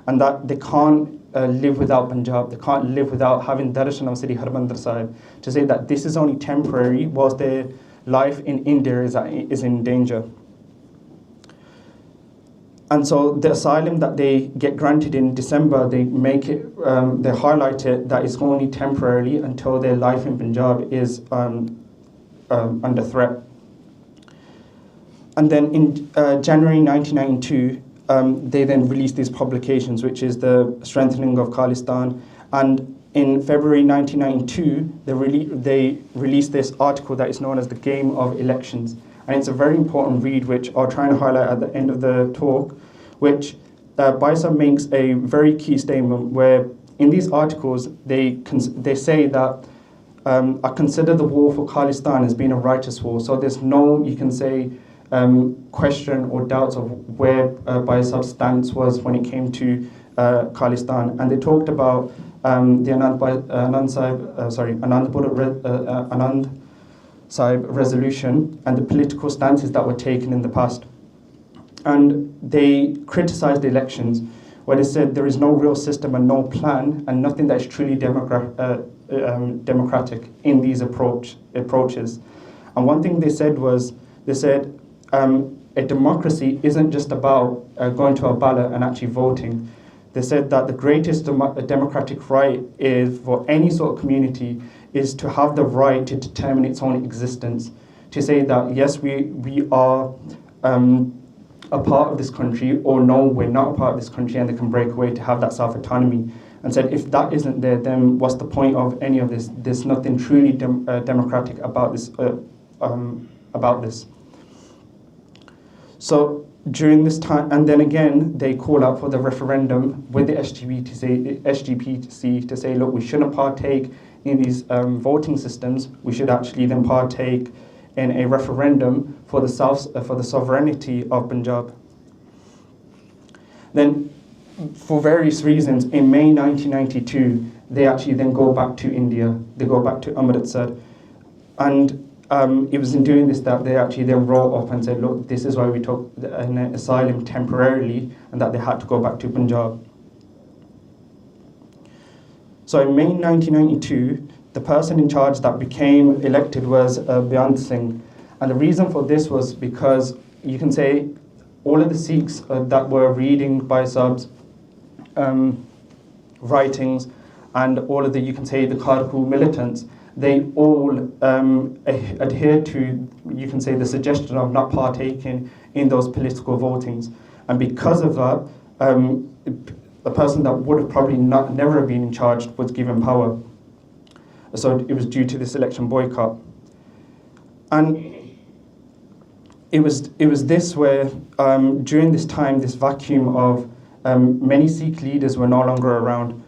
and that they can't live without Punjab, they can't live without having darshan of Sri Harmandir Sahib, to say that this is only temporary whilst their life in India is in danger. And so the asylum that they get granted in December, they make it, they highlight it that it's only temporarily until their life in Punjab is under threat. And then in January 1992, they then released these publications, which is the Strengthening of Khalistan. And in February 1992, they released this article that is known as The Game of Elections. And it's a very important read, which I'll try and highlight at the end of the talk, which Baisa makes a very key statement where in these articles, they say that I consider the war for Khalistan as being a righteous war. So there's no, you can say, question or doubts of where Baisa's stance was when it came to Khalistan. And they talked about the Anand Sahib resolution and the political stances that were taken in the past. And they criticized the elections, where they said there is no real system and no plan and nothing that is truly democratic in these approaches. And one thing they said was, a democracy isn't just about going to a ballot and actually voting. They said that the greatest democratic right is for any sort of community is to have the right to determine its own existence. To say that, yes, we are a part of this country, or no, we're not a part of this country, and they can break away to have that self-autonomy. and said, if that isn't there, then what's the point of any of this? There's nothing truly democratic about this. So during this time, and then again, they call out for the referendum with the SGPC to say, look, we shouldn't partake in these voting systems. We should actually then partake in a referendum for the sovereignty of Punjab. Then, for various reasons, in May 1992, they actually then go back to India. They go back to Amritsar. And it was in doing this that they actually then wrote up and said, look, this is why we took an asylum temporarily, and that they had to go back to Punjab. So in May 1992, the person in charge that became elected was Jaswant Singh. And the reason for this was because you can say all of the Sikhs that were reading Bhai Sahib's writings, and all of the, you can say, the Kharku militants, they all adhered to, you can say, the suggestion of not partaking in those political votings. And because of that, a person that would have probably never been in charge was given power. So it was due to this election boycott. And it was this where, during this time, this vacuum of many Sikh leaders were no longer around,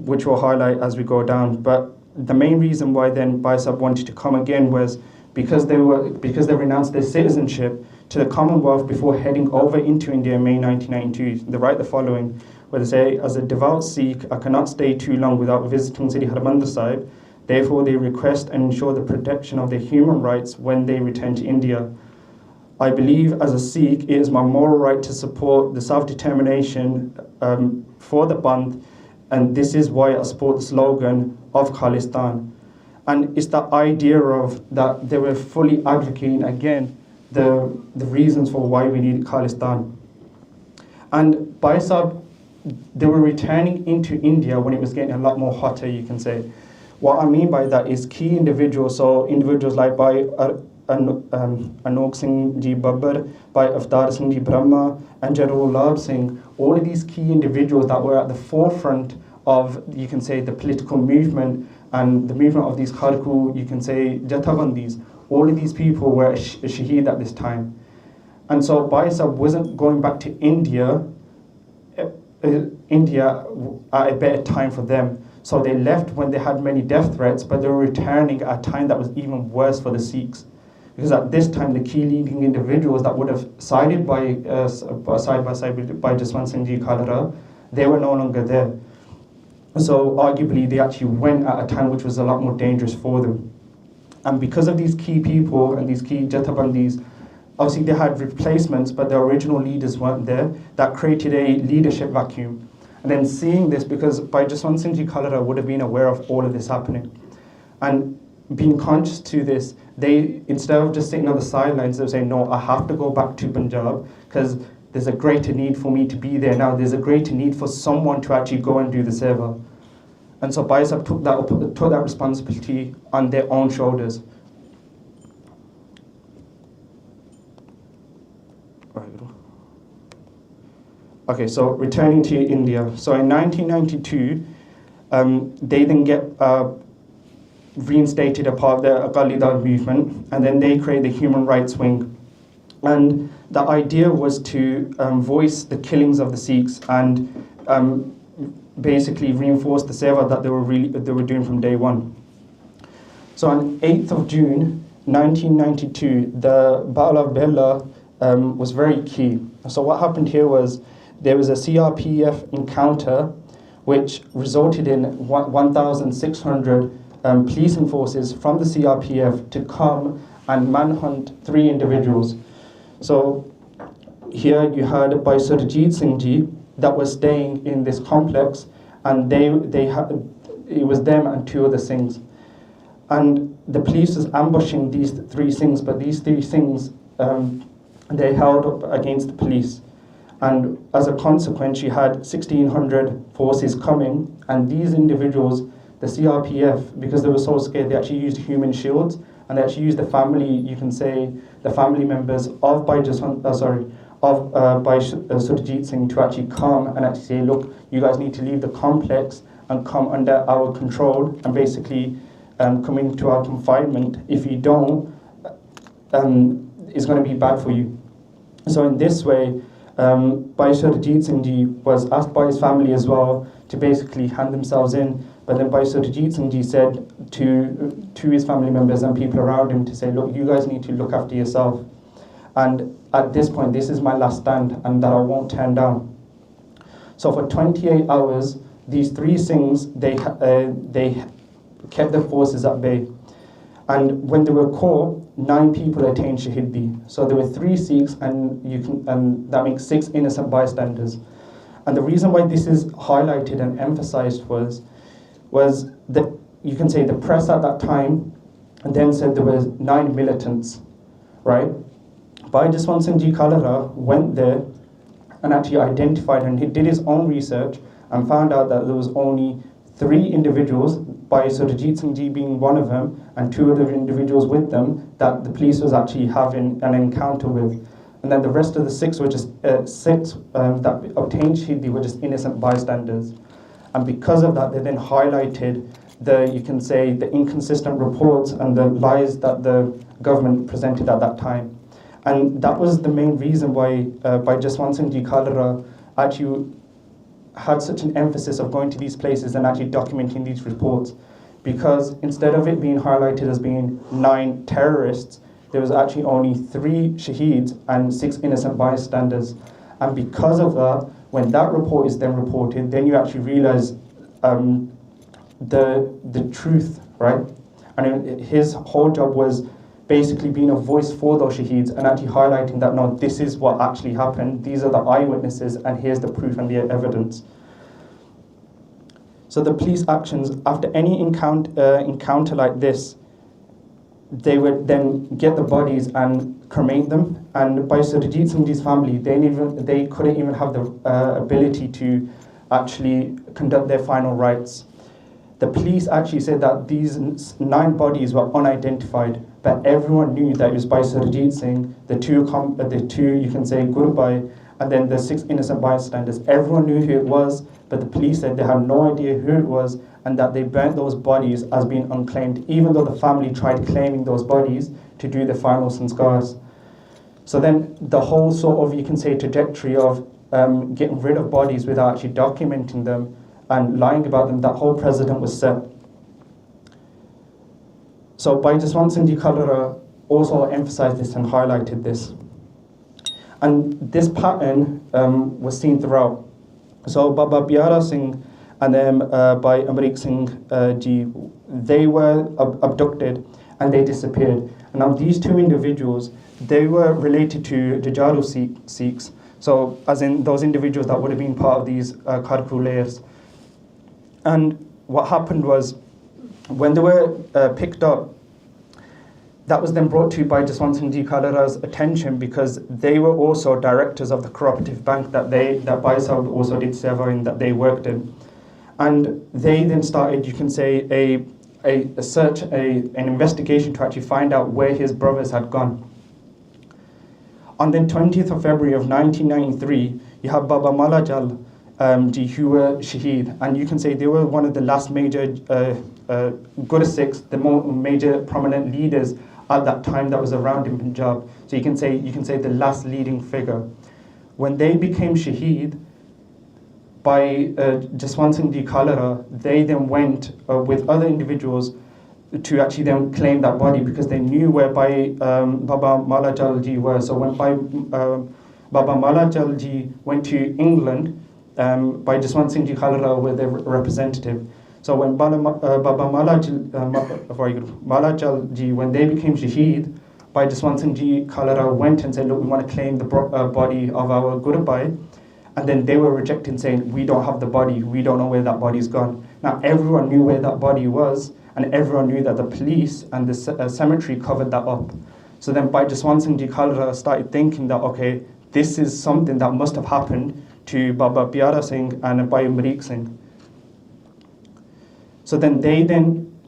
which we'll highlight as we go down. But the main reason why then Bhai Sahib wanted to come again was because they renounced their citizenship to the Commonwealth before heading over into India in May 1992. They write the following, where they say, as a devout Sikh, I cannot stay too long without visiting Sri Harmandir Sahib. Therefore, they request and ensure the protection of their human rights when they return to India. I believe as a Sikh, it is my moral right to support the self-determination for the Bandh, and this is why I support the slogan of Khalistan. And it's that idea of that they were fully advocating, again, the reasons for why we need Khalistan. And Bhai Sahib, they were returning into India when it was getting a lot more hotter, you can say. What I mean by that is key individuals, so individuals like Bhai Anok Singh Ji Babbar, Bhai Avtar Singh Ji Brahma, and General Lab Singh, all of these key individuals that were at the forefront of, you can say, the political movement and the movement of these Kharku, you can say, Jathabandis, all of these people were Shaheed at this time. And so Bhai Sahib wasn't going back to India at a better time for them. So they left when they had many death threats, but they were returning at a time that was even worse for the Sikhs. Because at this time, the key leading individuals that would have sided by side by side by Jaswant Singh Ji Khalra, they were no longer there. So arguably, they actually went at a time which was a lot more dangerous for them. And because of these key people and these key Jathabandis, obviously they had replacements, but the original leaders weren't there. That created a leadership vacuum. And then seeing this, because Bhai Jaswant Singh Ji Khalra would have been aware of all of this happening. And being conscious to this, they, instead of just sitting on the sidelines, they were saying, no, I have to go back to Punjab because there's a greater need for me to be there now. There's a greater need for someone to actually go and do the seva. And so Bhai Sahib took that responsibility on their own shoulders. Okay, so returning to India. So in 1992, they then get reinstated a part of the Akali Dal movement, and then they create the human rights wing. And the idea was to voice the killings of the Sikhs and basically reinforce the seva that they were doing from day one. So on 8th of June 1992, the Battle of Bella was very key. So what happened here was there was a CRPF encounter which resulted in 1,600 policing forces from the CRPF to come and manhunt 3 individuals. So here you had Bhai Surjit Singh Ji that was staying in this complex, and it was them and 2 other Singhs. And the police was ambushing these 3 Singhs, but these 3 Singhs, they held up against the police. And as a consequence, you had 1,600 forces coming, and these individuals, the CRPF, because they were so scared, they actually used human shields, and they actually used the family, you can say, the family members of by Surjit Singh to actually come and actually say, look, you guys need to leave the complex and come under our control and basically come into our confinement. If you don't, it's going to be bad for you. So in this way, Bhai Surjit Singh Ji was asked by his family as well to basically hand themselves in. But then Bhai Surjit Singh Ji said to his family members and people around him to say, look, you guys need to look after yourself. And at this point, this is my last stand, and that I won't turn down. So for 28 hours, these three Singhs, they kept the forces at bay. And when they were caught, 9 people attained Shaheed. So there were 3 Sikhs, and that makes 6 innocent bystanders. And the reason why this is highlighted and emphasized was that you can say the press at that time then said there were 9 militants, right? Bhai Jaswant Singh Ji Khalra went there and actually identified, and he did his own research and found out that there was only 3 individuals, Bhai Surjit Singh Ji being one of them, and 2 other individuals with them that the police was actually having an encounter with. And then the rest of the 6 were just 6 that obtained Shaheed were just innocent bystanders. And because of that, they then highlighted you can say, the inconsistent reports and the lies that the government presented at that time. And that was the main reason why Bhai Jaswant Singh Ji Khalra actually had such an emphasis of going to these places and actually documenting these reports. Because instead of it being highlighted as being 9 terrorists, there was actually only 3 Shaheeds and 6 innocent bystanders. And because of that, when that report is then reported, then you actually realize the truth, right? And his whole job was basically being a voice for those Shaheeds and actually highlighting that, no, this is what actually happened, these are the eyewitnesses, and here's the proof and the evidence. So the police actions, after any encounter like this, they would then get the bodies and cremate them. And by Surjit Singh Ji's family, they couldn't even have the ability to actually conduct their final rites. The police actually said that these 9 bodies were unidentified, but everyone knew that it was by Surjit Singh, the two you can say Gurbai, and then the 6 innocent bystanders. Everyone knew who it was, but the police said they had no idea who it was, and that they burnt those bodies as being unclaimed, even though the family tried claiming those bodies to do the final sanskars. So then the whole sort of, you can say, trajectory of getting rid of bodies without actually documenting them and lying about them, that whole precedent was set. So Bhai Jaswant Singh Ji Khalra also emphasized this and highlighted this. And this pattern was seen throughout. So Baba Pyara Singh and then Bhai Amrik Singh Ji, they were abducted and they disappeared. And now these 2 individuals, they were related to Jujaru Sikhs. So as in those individuals that would have been part of these Kharku layers. And what happened was, when they were picked up, that was then brought to Bhai Jaswant Singh Ji Khalra's attention, because they were also directors of the cooperative bank that Bhai Sahib also did seva in, that they worked in. And they then started, you can say, a search, an investigation to actually find out where his brothers had gone. On the 20th of February of 1993, you have Baba Malajal Ji, who were Shaheed, and you can say they were one of the last major Guru Sikhs, the major prominent leaders at that time that was around in Punjab. So you can say the last leading figure. When they became Shaheed by Jaswant Singh Ji Khalra, they then went with other individuals to actually then claim that body, because they knew where Baba Malajal Ji were. So when Baba Malajal Ji went to England, Bhai Jaswant Singh Ji Khalra were their representative. So when Baba Malajal Ji, when they became Shaheed, Bhai Jaswant Singh Ji Khalra went and said, look, we want to claim the body of our Guru Bhai. And then they were rejected, saying, we don't have the body, we don't know where that body's gone. Now everyone knew where that body was, and everyone knew that the police and the cemetery covered that up. So then Bhai Jaswant Singh Ji Khalra started thinking that, okay, this is something that must have happened to Baba Pyara Singh and Bhai Amrik Singh. So then they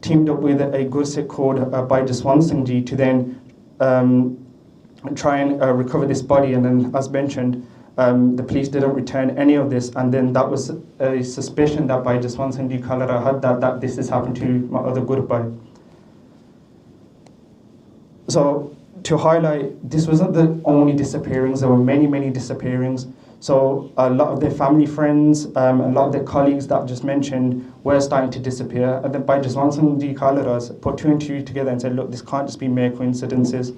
teamed up with a Guru Sikh called Bhai Jaswant Singh Ji to then try and recover this body, and then, as mentioned, the police didn't return any of this, and then that was a suspicion that Bhai Jaswant Singh Khalra had that this has happened to my other Guru Bhai. So to highlight, this wasn't the only disappearings. There were many disappearings. So a lot of their family friends, a lot of their colleagues that I just mentioned were starting to disappear. And then Bhai Jaswant Singh Khalra put 2 and 2 together and said, look, this can't just be mere coincidences.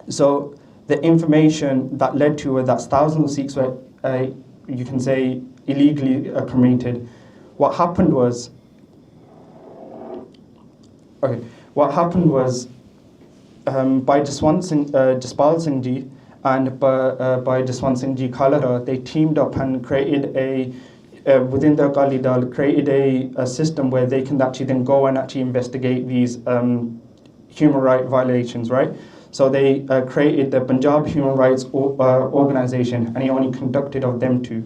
So the information that led to it, that thousands of Sikhs were, you can say, illegally cremated. What happened was, Bhai Jaspal Singh Ji and Bhai Jaswant Singh Ji Khalra, they teamed up and created within the Akali Dal, created a system where they can actually then go and actually investigate these human rights violations, right? So they created the Punjab Human Rights Organization, and he only conducted of them 2.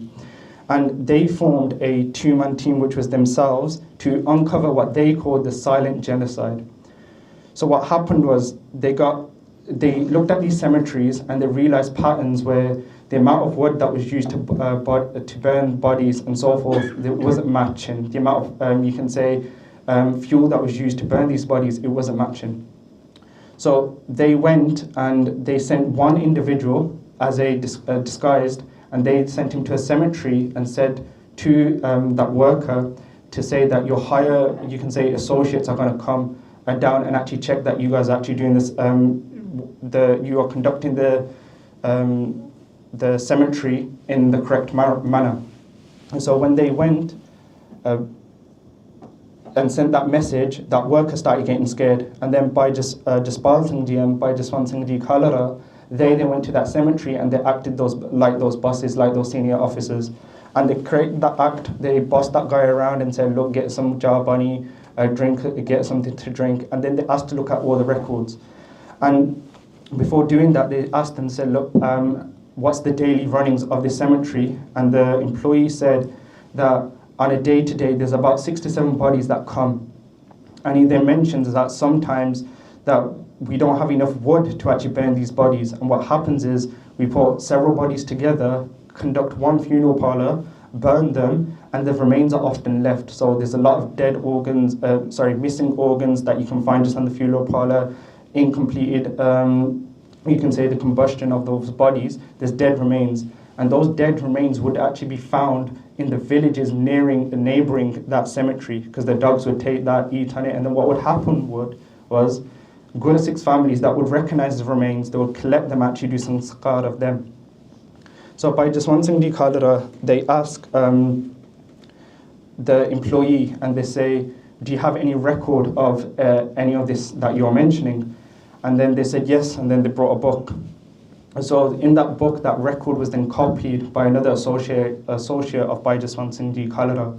And they formed a 2-man team, which was themselves, to uncover what they called the silent genocide. So what happened was they looked at these cemeteries and they realized patterns where the amount of wood that was used to burn bodies and so forth, it wasn't matching. The amount of, you can say, fuel that was used to burn these bodies, it wasn't matching. So they went and they sent one individual as a disguised, and they sent him to a cemetery and said to that worker to say that your higher, you can say, associates are going to come down and actually check that you guys are actually doing this, you are conducting the cemetery in the correct manner. And so when they went and sent that message, that worker started getting scared. And then Bhai Jaspal Singh Ji and Bhai Jaswant Singh Ji Khalra, they went to that cemetery and they acted like those bosses, like those senior officers. And they created that act, they bossed that guy around and said, look, get some jawbani, get something to drink. And then they asked to look at all the records. And before doing that, they asked and said, look, what's the daily runnings of this cemetery? And the employee said that on a day-to-day, there's about 6 to 7 bodies that come. And he then mentions that sometimes that we don't have enough wood to actually burn these bodies. And what happens is we put several bodies together, conduct one funeral parlor, burn them, and the remains are often left. So there's a lot of dead organs, missing organs that you can find just on the funeral parlor, incompleted, you can say the combustion of those bodies, there's dead remains. And those dead remains would actually be found in the villages neighboring that cemetery, because the dogs would take that, eat on it, and then what would happen was Guru Sikh families that would recognize the remains, they would collect them, actually do some sanskar of them. So Bhai Jaswant Singh Ji Khalra, they ask the employee and they say, do you have any record of any of this that you're mentioning? And then they said yes, and then they brought a book. So in that book, that record was then copied by another associate of Bhai Jaswant Singh Ji Khalra.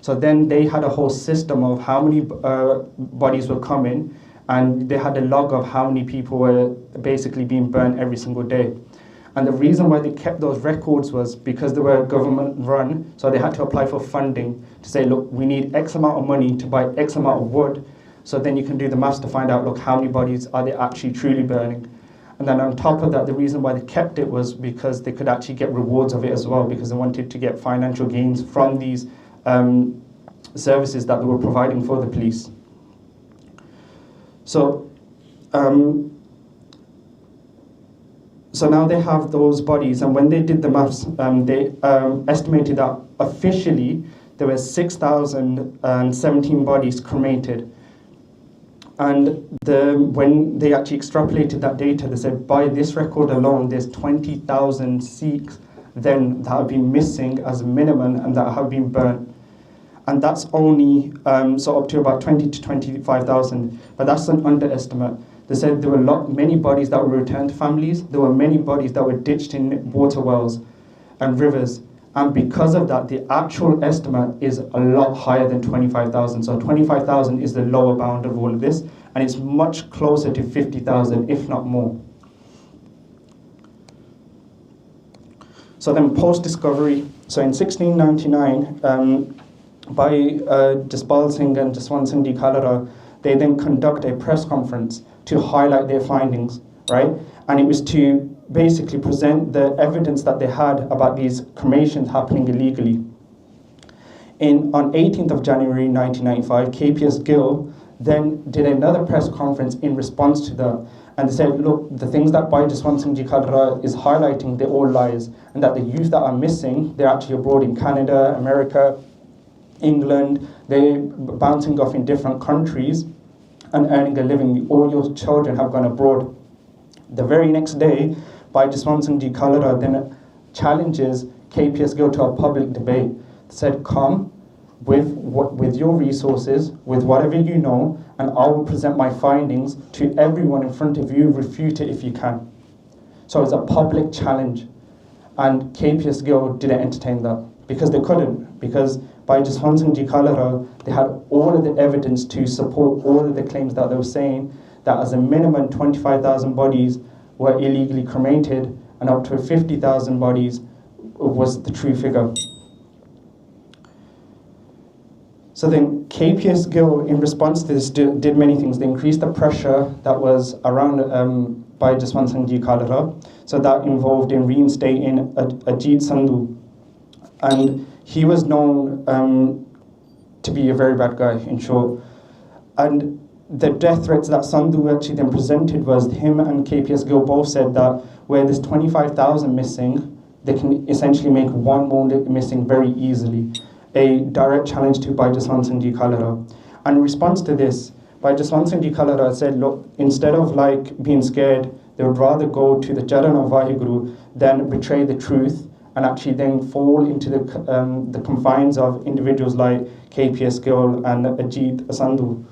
So then they had a whole system of how many bodies were coming, and they had a log of how many people were basically being burned every single day. And the reason why they kept those records was because they were government run, so they had to apply for funding to say, look, we need X amount of money to buy X amount of wood, so then you can do the maths to find out, look, how many bodies are they actually truly burning. And then on top of that, the reason why they kept it was because they could actually get rewards of it as well, because they wanted to get financial gains from these services that they were providing for the police. So, so now they have those bodies, and when they did the maths, they estimated that officially there were 6,017 bodies cremated. And when they actually extrapolated that data, they said by this record alone, there's 20,000 Sikhs then that have been missing as a minimum and that have been burnt. And that's only, so up to about 20 to 25,000, but that's an underestimate. They said there were many bodies that were returned to families, there were many bodies that were ditched in water wells and rivers. And because of that, the actual estimate is a lot higher than 25,000. So 25,000 is the lower bound of all of this, and it's much closer to 50,000, if not more. So then post-discovery, so in 1699, Bhai Jaspal Singh and Jaswant Singh Ji Khalra, they then conduct a press conference to highlight their findings, right? and it was to basically present the evidence that they had about these cremations happening illegally. On 18th of January 1995, KPS Gill then did another press conference in response to that, and they said, look, the things that Bhai Jaswant Singh Khalra is highlighting, they're all lies, and that the youth that are missing, they're actually abroad in Canada, America, England, they're bouncing off in different countries and earning a living. All your children have gone abroad. The very next day, Bhai Jaswant Singh Khalra then challenges KPS Gill to a public debate. Said, come with your resources, with whatever you know, and I will present my findings to everyone in front of you, refute it if you can. So it's a public challenge. And KPS Gill didn't entertain that, because they couldn't, because by Jaswant Singh Khalra, they had all of the evidence to support all of the claims that they were saying, that as a minimum 25,000 bodies were illegally cremated, and up to 50,000 bodies was the true figure. So then KPS Gill, in response to this, did many things. They increased the pressure that was around by Jaswant Singh Khalra. So that involved in reinstating Ajit Sandhu. And he was known to be a very bad guy, in short. And the death threats that Sandhu actually then presented was him and KPS Gill both said that where there's 25,000 missing, they can essentially make one more missing very easily. A direct challenge to Bhai Jaswant Singh Khalra. And in response to this, Bhai Jaswant Singh Khalra said, look, instead of like being scared, they would rather go to the Charan of WhyGuru than betray the truth and actually then fall into the confines of individuals like KPS Gill and Ajit Sandhu.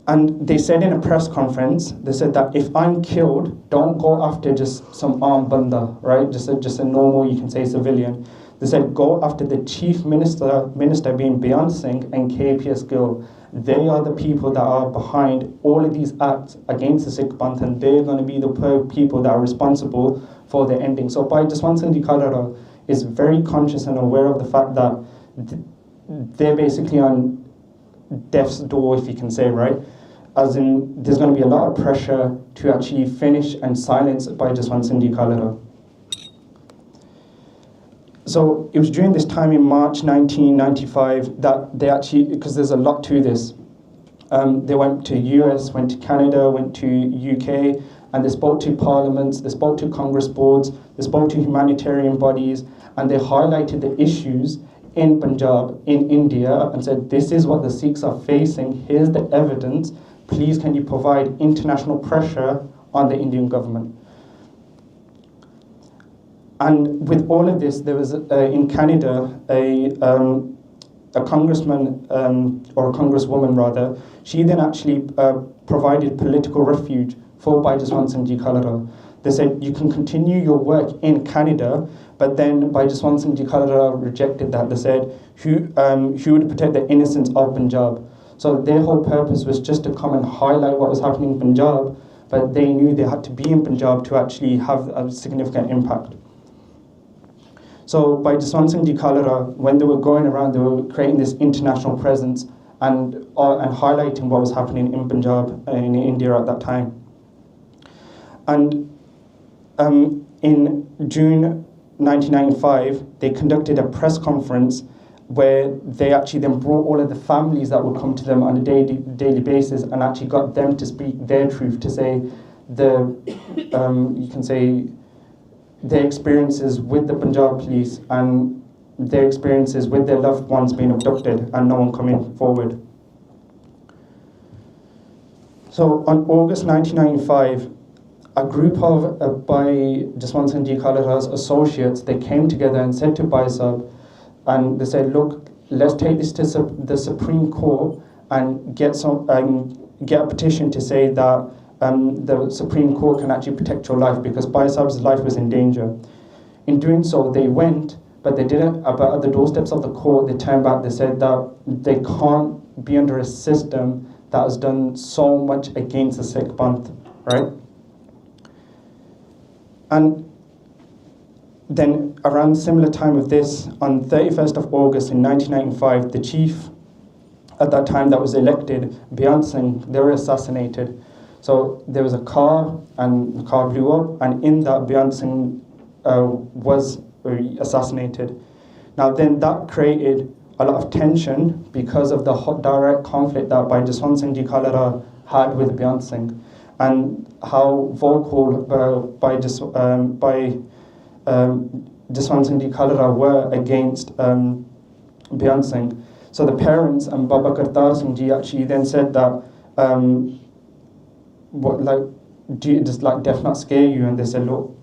And they said in a press conference, they said that if I'm killed, don't go after just some armed banda, right? Just a normal, you can say, civilian. They said, go after the chief minister being Beyond Singh and KPS Gill. They are the people that are behind all of these acts against the Sikh Panth, and they're going to be the people that are responsible for the ending. So Bhai Jaswant Singh Khalra is very conscious and aware of the fact that they're basically on death's door, if you can say, right? As in, there's going to be a lot of pressure to actually finish and silence Bhai Jaswant Singh Khalra. So it was during this time in March 1995 that they actually, because there's a lot to this, they went to US, went to Canada, went to UK, and they spoke to parliaments, they spoke to Congress boards, they spoke to humanitarian bodies, and they highlighted the issues in Punjab, in India, and said, this is what the Sikhs are facing, here's the evidence, please can you provide international pressure on the Indian government. And with all of this, there was in Canada a congressman, or a congresswoman rather, she then actually provided political refuge for Bhai Jaswant Singh Khalra. They said, you can continue your work in Canada, but then Bhai Jaswant Singh Khalra rejected that. They said, who would protect the innocence of Punjab? So their whole purpose was just to come and highlight what was happening in Punjab, but they knew they had to be in Punjab to actually have a significant impact. So Bhai Jaswant Singh Khalra, when they were going around, they were creating this international presence and highlighting what was happening in Punjab in India at that time. And in June 1995, they conducted a press conference where they actually then brought all of the families that would come to them on a daily basis and actually got them to speak their truth, to say you can say their experiences with the Punjab police and their experiences with their loved ones being abducted and no one coming forward. So on August 1995, a group of Bhai Jaswant Singh Khalra's associates, they came together and said to Bhai Sahib, and they said, look, let's take this to the Supreme Court and get a petition to say that the Supreme Court can actually protect your life, because Bhai Sahib's life was in danger. In doing so, they went, but they didn't, but at the doorsteps of the court, they turned back, they said that they can't be under a system that has done so much against the Sikh Panth, right? And then around similar time of this, on 31st of August in 1995, the chief at that time that was elected, Beyond Singh, they were assassinated. So there was a car, and the car blew up, and in that Beyond Singh was assassinated. Now then that created a lot of tension because of the direct conflict that Bhai Jaswant Singh Khalra had with Beyond Singh, and how vocal Bhai Jaswant Singh Khalra were against Beyond Singh. So the parents and Baba Kartar Singh Ji actually then said that, does death not scare you? And they said, look,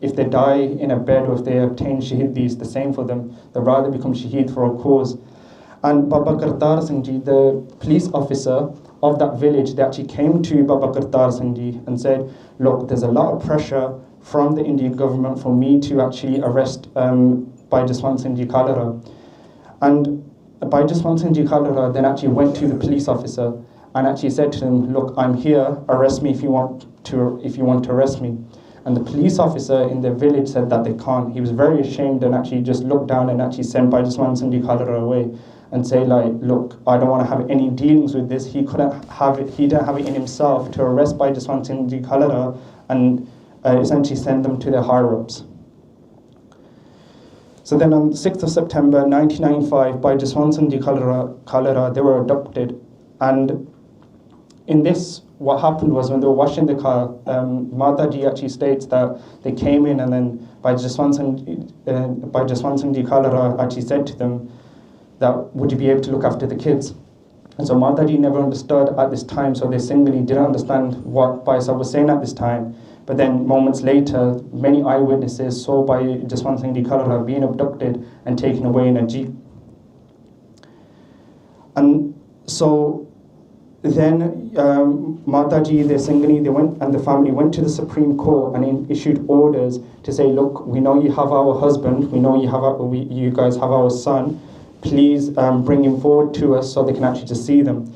if they die in a bed or if they obtain Shaheed, it's the same for them. They'd rather become Shaheed for a cause. And Baba Kartar Singh Ji, the police officer of that village, they actually came to Baba Kartar Singh Ji and said, look, there's a lot of pressure from the Indian government for me to actually arrest Bhai Jaswant Singh Khalra. And Bhai Jaswant Singh Khalra then actually went to the police officer and actually said to him, look, I'm here, arrest me if you want to arrest me. And the police officer in the village said that they can't. He was very ashamed and actually just looked down and actually sent Bhai Jaswant Singh Khalra away and say, like, look, I don't want to have any dealings with this. He didn't have it in himself to arrest Bhai Jaswant Singh Khalra and essentially send them to their higher-ups. So then on 6th of September 1995, Bhai Jaswant Singh Khalra, they were abducted. And in this, what happened was when they were washing the car, Mataji actually states that they came in and then Bhai Jaswant Singh Khalra actually said to them that, would you be able to look after the kids? And so Mataji never understood at this time, so they singly didn't understand what Bhai Sahib was saying at this time. But then moments later, many eyewitnesses saw Bhai Jaswant Singh Khalra being abducted and taken away in a jeep. And so then Mataji, they went, and the family went to the Supreme Court and issued orders to say, look, we know you have our husband, we know you guys have our son, please bring him forward to us so they can actually just see them.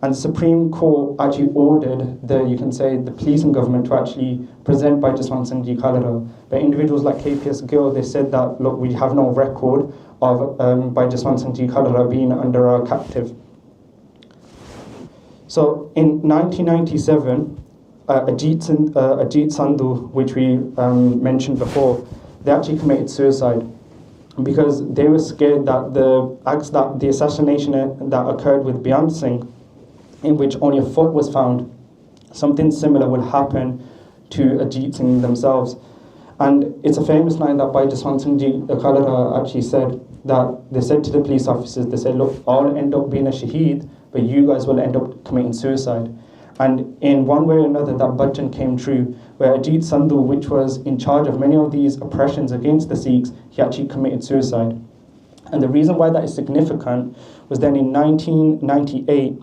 And the Supreme Court actually ordered the police and government to actually present Bhai Jaswant Singh Khalra. But individuals like KPS Gill, they said that, look, we have no record of Bhai Jaswant Singh Khalra being under our captive. So in 1997, Ajit Sandhu, which we mentioned before, they actually committed suicide because they were scared that the assassination that occurred with Beyond Singh, in which only a foot was found, something similar would happen to Ajit Singh themselves. And it's a famous line that Bhai Jaswant Singh Khalra actually said, that they said to the police officers, they said, look, I'll end up being a Shaheed, but you guys will end up committing suicide. And in one way or another, that bhajan came true, where Ajit Sandhu, which was in charge of many of these oppressions against the Sikhs, he actually committed suicide. And the reason why that is significant was then in 1998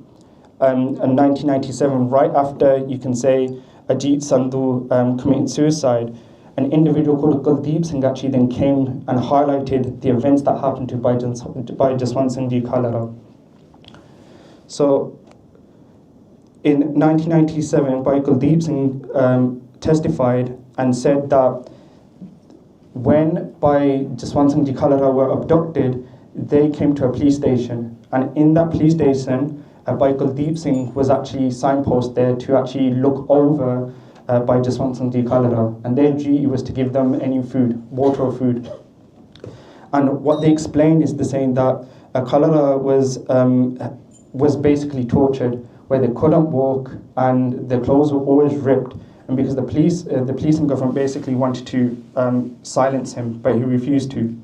and 1997, right after, you can say, Ajit Sandhu committed suicide, an individual called Kuldeep Singh actually then came and highlighted the events that happened to Bhai Jaswant Singh Khalra. So in 1997, Bhai Kuldeep Singh testified and said that when Bhai Jaswant Singh Khalra were abducted, they came to a police station, and in that police station, Bhai Kuldeep Singh was actually signposted there to actually look over Bhai Jaswant Singh Khalra, and their duty was to give them any food, water or food. And what they explained is the saying that Khalra was basically tortured, where they couldn't walk and their clothes were always ripped, and because the police and government basically wanted to silence him, but he refused to.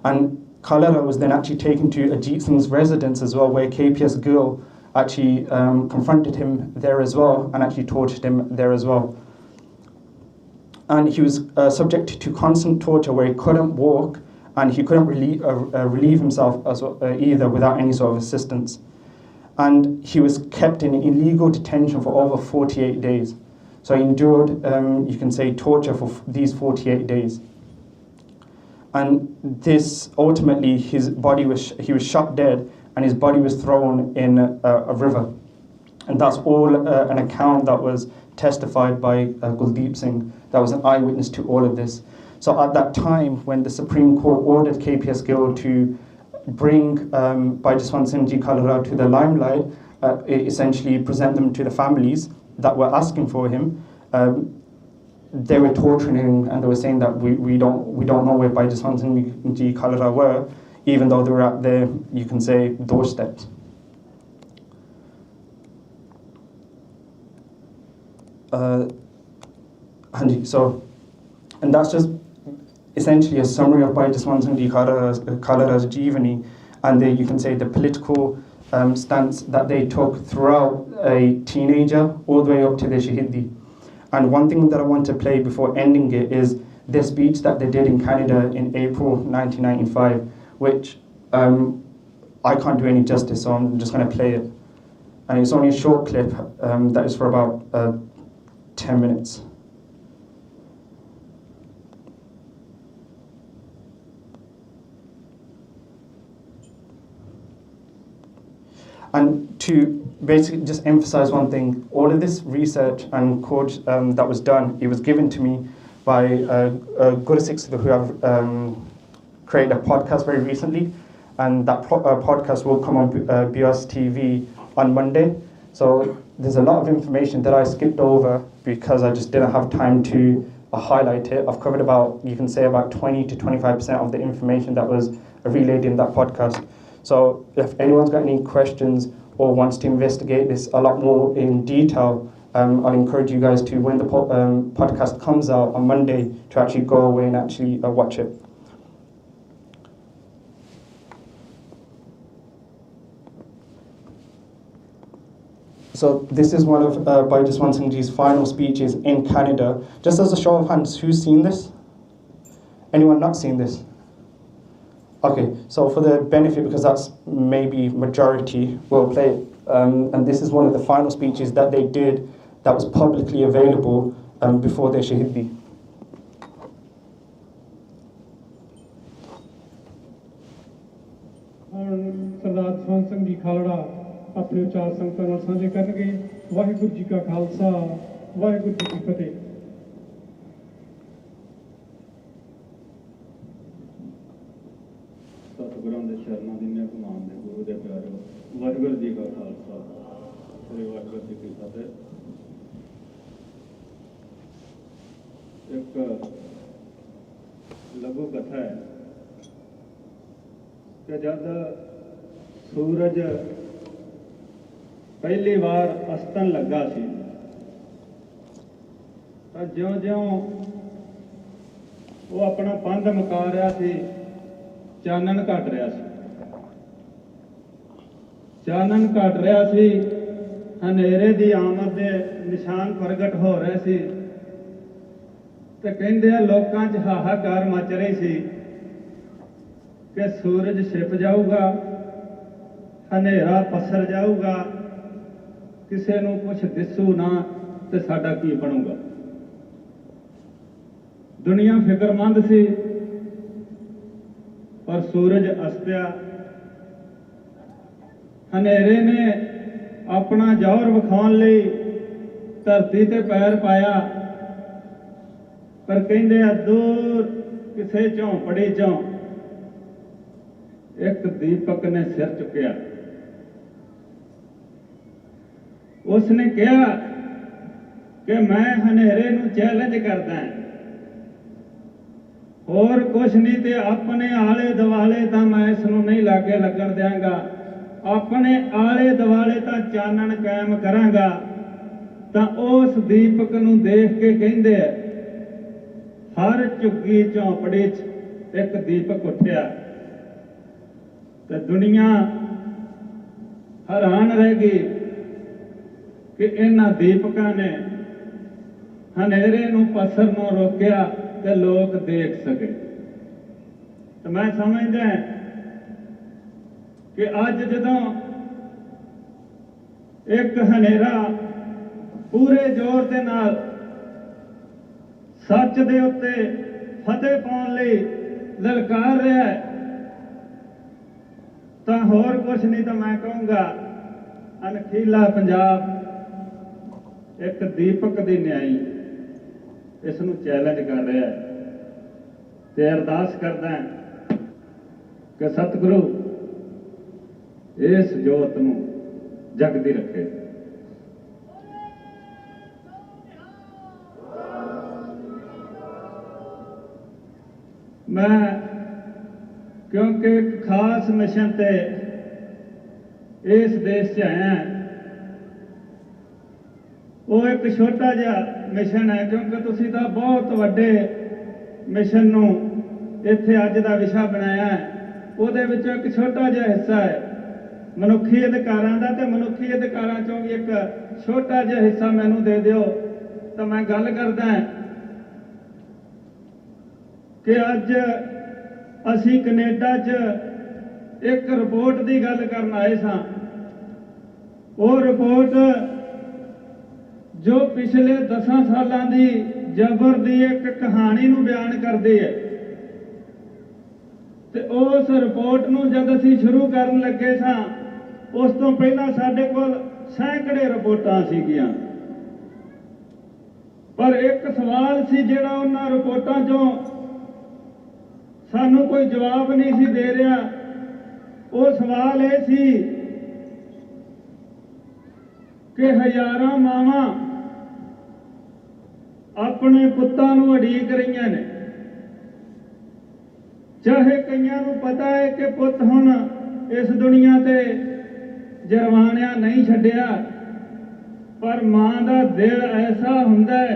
And Khalra was then actually taken to Ajit Singh's residence as well, where KPS Gill actually confronted him there as well and actually tortured him there as well. And he was subjected to constant torture where he couldn't walk and he couldn't relieve himself as well, either without any sort of assistance. And he was kept in illegal detention for over 48 days. So he endured, you can say, torture for these 48 days. And this, ultimately, he was shot dead and his body was thrown in a river. And that's all an account that was testified by Kuldeep Singh, that was an eyewitness to all of this. So at that time, when the Supreme Court ordered KPS Gill to bring Bhai Jaswant Singh Khalra to the limelight, essentially present them to the families, that were asking for him, they were torturing him, and they were saying that we don't know where Bhai Jaswant Singh ji Khalra were, even though they were at their, you can say, doorstep. And that's just essentially a summary of Bhai Jaswant Singh ji Khalra's Jeevani, and you can say the political stance that they took throughout a teenager all the way up to their Shaheedi. And one thing that I want to play before ending it is their speech that they did in Canada in April 1995, which I can't do any justice, so I'm just going to play it. And it's only a short clip that is for about 10 minutes. And to basically just emphasize one thing, all of this research and code that was done, it was given to me by Guru Sikhs who have created a podcast very recently, and that podcast will come on BOS TV on Monday. So there's a lot of information that I skipped over because I just didn't have time to highlight it. I've covered about, you can say, about 20 to 25% of the information that was relayed in that podcast. So if anyone's got any questions or wants to investigate this a lot more in detail, I'll encourage you guys to, when the podcast comes out on Monday, to actually go away and actually watch it. So this is one of Bhai Jaswant Singh Ji's final speeches in Canada. Just as a show of hands, who's seen this? Anyone not seen this? Okay, so for the benefit, because that's maybe majority, we'll play it. And this is one of the final speeches that they did that was publicly available before their Shaheedi. सरदार जसवंत सिंह जी खालड़ा अपने विचार संगतां नाल साझे करनगे। वाहिगुरू जी का खालसा, वाहिगुरू जी की फतेह। सतगुਰਾਂ ਦੇ ਸ਼ਰਨਾਂ ਦੀ ਨਿਯਮ ਮੰਨਦੇ ਗੁਰੂ ਦੇ ਪਿਆਰਿਓ, ਵਾਹਿਗੁਰੂ ਜੀ का खालसा, वाहिगुरू जी की फतेह। एक लघु कथा है कि जब सूरज पहली बार अस्तन लगा सी तो ज्यों-ज्यों वो अपना पंध मुका रहा सी, चानन घट रहा सी, चानन घट रहा सी, हनेरे दी आमद दे निशान प्रगट हो रहे सी। ते कहंदे लोकां च हाहाकार मच रही सी कि सूरज छिप जाऊगा, हनेरा पसर जाऊगा, किसी नूं कुछ दिसू ना ते साडा की बनूगा। दुनिया फिक्रमंद सी, पर सूरज अस्त्या। हनेरे ने अपना जोर विखाउण लई धरती ते पैर पाया, पर कहंदे दूर किसी झोंपड़ी चों एक दीपक ने सिर चुकिया। उसने कहा कि मैं हनेरे नूं चैलेंज करदा हां, और कुछ नहीं ते अपने आले दुआले तां मैं इस नूं नहीं लागे लगन देंगा, अपने आले दुआले तां चानन कायम करांगा। तां उस दीपक नूं देख के कहंदे हर झुग्गी झोंपड़ी च एक दीपक उठिया ते दुनिया हैरान रह गई कि इन्हां दीपकां ने हनेरे नूं पसरनों रोकिया ते लोग देख सके। तो मैं समझदा कि अज जदों एक हनेरा पूरे जोर दे नाल सच दे उत्ते फतेह पाउण लई ललकार रहा है, तो होर कुछ नहीं तो मैं कहूँगा अनखीला पंजाब एक दीपक दी न्याई इस नूं चैलेंज कर रहा है। ते अरदास करदा कि सतगुरु इस जोत नूं जगदी रखे। मैं क्योंकि एक खास मिशन ते इस देश च आया, वो एक छोटा जिहा मिशन है, क्योंकि तुसीं तां बहुत वड्डे मिशन नूं इत्थे अज दा विशा बनाया है। ਉਹਦੇ ਵਿੱਚੋਂ एक छोटा जिहा हिस्सा है मनुखी अधिकारां दा, ते मनुखी अधिकारां चों भी एक छोटा जिहा हिस्सा मैनूं दे दिओ तो मैं गल करदा कि अज असीं कनेडा च एक रिपोर्ट की गल करन आए सां। वो रिपोर्ट जो पिछले 10 सालां दी जबर की एक कहानी नूं बयान करदी है। ते उस रिपोर्ट नूं जद असीं शुरू करन लगे सां, उस तो पहला साडे कोल सैकड़े रिपोर्टां सीगियां, पर एक सवाल सी जिहड़ा उन्हां रिपोर्टां चों सानूं कोई जवाब नहीं सी दे रहा। वो सवाल ये सी कि हज़ारां मावां अपने पुत्तां नूं उड़ीक रहीआं ने, चाहे कईयां नूं पता है कि पुत हुण इस दुनिया ते जरवानिया नहीं छड्डिया, पर मां दा दिल ऐसा हुंदा है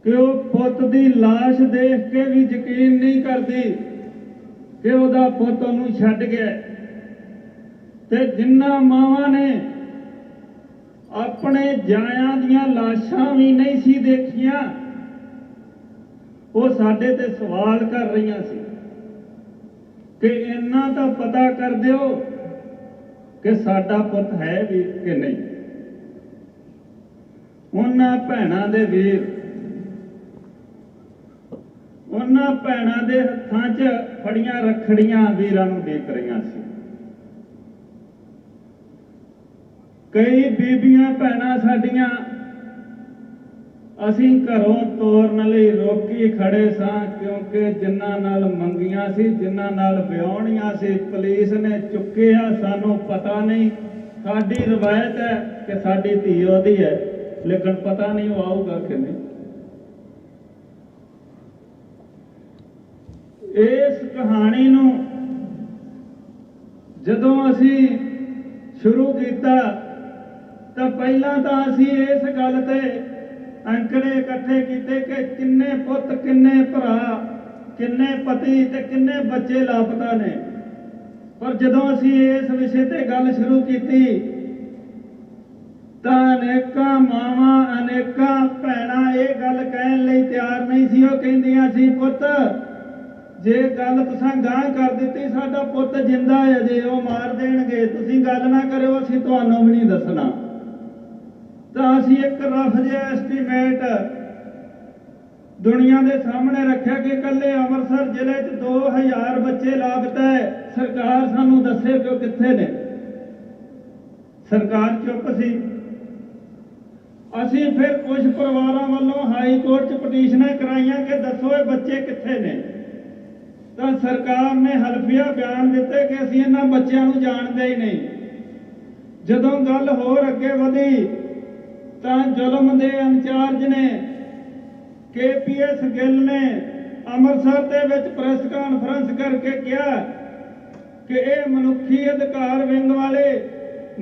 कि वो पुत दी लाश देख के भी यकीन नहीं करती कि उहदा पुत उहनूं छड्ड गया। ते जिन्ना मावां ने अपने जायां दियां लाशां भी नहीं सी देखियां, वो साडे ते सवाल कर रही सी कि इन्ना तो पता कर दिओ कि साडा पुत है भी कि नहीं। उन्हां भैणां दे वीर, उन्हां भैणां दे हत्थां 'च फड़ियां रखड़ियां वीरां नूं देख रही सी। कई बीबियां भैणां साडियां असीं घरों ਤੋਰਨ ਲਈ रोकी खड़े सां, क्योंकि जिन्हां नाल मंगियां सी, जिन्हां नाल विआहणियां सी, पुलिस ने चुक्किया। सानूं पता नहीं, साडी रवायत है कि साडी धी ओहदी है, लेकिन पता नहीं वो आऊगा कि नहीं। इस कहानी नूं जदों असीं शुरू कीता तां पहलां तां असीं इस गल ते अंकड़े इकट्ठे किए कि किन्ने पुत, किन्ने भरा, किन्ने पति ते किन्ने बच्चे लापता ने। पर जदों असीं इस विषय ते गल शुरू की तां अनेकां मावां, अनेकां भैणां ये गल कहण लई तैयार नहीं सी। वो कहिंदियां सी, पुत जे गल तुसां गांह कर दित्ती, साडा पुत जिंदा है जे, वो मार देणगे, तुसीं गल ना करिओ, असीं तुहानूं भी नहीं दसना। तो असीं एक रफ जिहा एस्टीमेट दुनिया के सामने रखा कि कल्ले अमृतसर जिले 2000 बच्चे लापता है। सरकार सानूं दस्से कि कित्थे ने। सरकार चुप सी। असीं फिर कुछ परिवारां वल्लों हाई कोर्ट च पटीशनां कराइयां कि दसो ये बच्चे कित्थे ने। तो सरकार ने हल्फिया बयान दिते कि असीं इन्हां बच्चों नूं जाणदे ही नहीं। जदों गल होर अगे वधी तां जुल्म दे इंचार्ज ने KPS गिल ने अमृतसर दे विच प्रेस कॉन्फ्रेंस करके कहा कि ये मनुखी अधिकार विंग वाले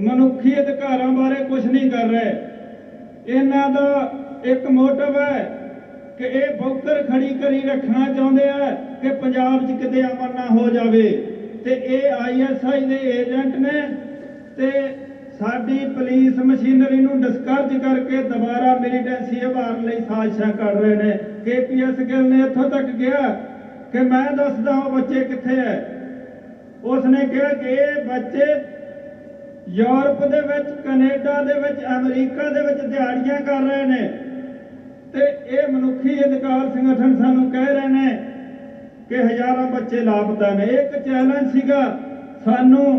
मनुखी अधिकारां बारे कुछ नहीं कर रहे। इन्हां दा एक मोटिव है कि ये बौकर खड़ी करी रखना चाहुंदे आ कि पंजाब 'च किते अमन ना हो जावे। ते ये ISI दे एजेंट ने ते साडी पुलिस मशीनरी नूं डिस्करेज करके दोबारा मिलीटेंसी उभारन लई साजिशां कर रहे हैं। KPS गिल ने इत्थों तक कहा कि मैं दसदा वो बच्चे कित्थे है। उसने कहा कि ये बच्चे यूरोप दे विच, कनेडा दे विच, अमरीका दे विच दिहाड़ियां कर रहे हैं। ते ये मनुखी अधिकार संगठन सानूं कह रहे हैं कि हज़ारां बच्चे लापता ने। एक चैलेंज सीगा सानूं,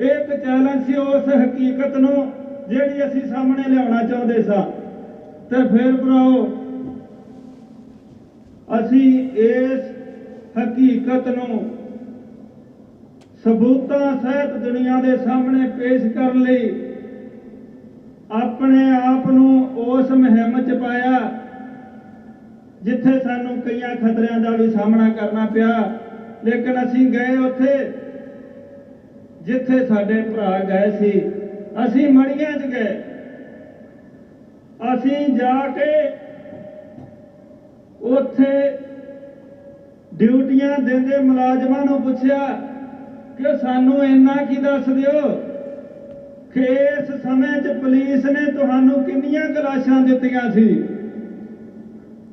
एक चैलेंज सी उस हकीकत नूं जिहड़ी असीं सामने लिआउणा चाहुंदे सां। ते फिर भराओ असीं इस हकीकत नूं सबूतां सहित दुनिया के सामने पेश करने लई अपने आप नूं उस मुहिम च पाया जिथे सानू कई खतरियां का भी सामना करना पिया, लेकिन असी गए उत्थे जिथे साडे भरा गए सी। असी मड़ियां च गए, असी जाके उत्थे ड्यूटियां देंदे मुलाजमां नूं पुछया कि सानू इन्ना की दस दिओ कि इस समय च पुलिस ने तुहानू किन्नियां गलाशां दित्तियां सी।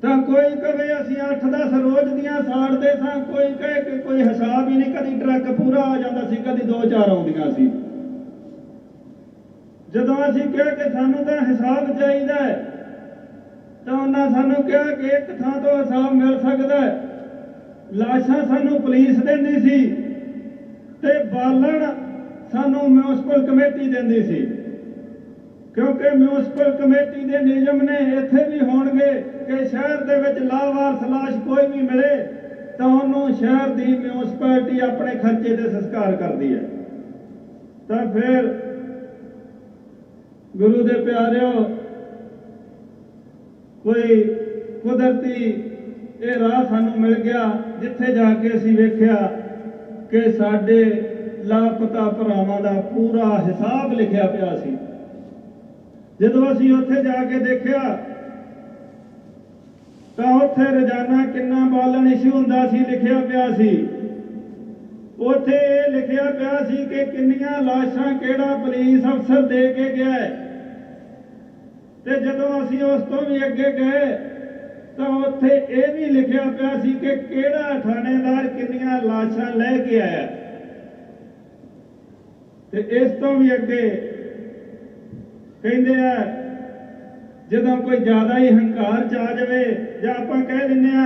तो कोई कहे असी 8-10 रोज दियां साड़ते सां, कोई कहे कि कोई हिसाब ही नहीं, कभी ट्रक पूरा आ जाता सी, कभी 2-4 आउंदियां सी। जदों असी कहा कि सानू तो हिसाब चाहिए तो उन्हें सानू कहा कि एक थां तो हिसाब मिल सकता है। लाशां सानू पुलिस देंदी सी ते बालण सानू म्यूनसिपल कमेटी देंदी सी, क्योंकि म्यूनसिपल कमेटी के नियम ने इत्थे भी होणगे कि शहर दे विच लावारस लाश कोई भी मिले तो उन्होंने शहर की म्यूनसिपैलिटी अपने खर्चे से संस्कार करती है। तो फिर गुरु दे प्यारिओ, कोई कुदरती ये राह सानू मिल गया जिथे जाके असी वेख्या कि साडे लापता भरावां दा पूरा हिसाब लिखिया पिया सी। जदों असी उत्थे जाके देखिया तो उत्थे रोजाना किन्ना बालन इशू हुंदा सी लिखिया पिया सी। उत्थे लिखिया पिया सी कि किन्नियां लाशां किहड़ा पुलिस अफसर दे के गया है। ते जदों असी उस तो भी अगे गए तो उत्थे ये भी लिखिया पिया सी कि किहड़ा थाणेदार किन्नियां लाशां लै के आया। ते इस तो भी अगे कहते हैं जदों कोई ज़्यादा ही हंकार च आ जाए जां आपां कह दिंदे आ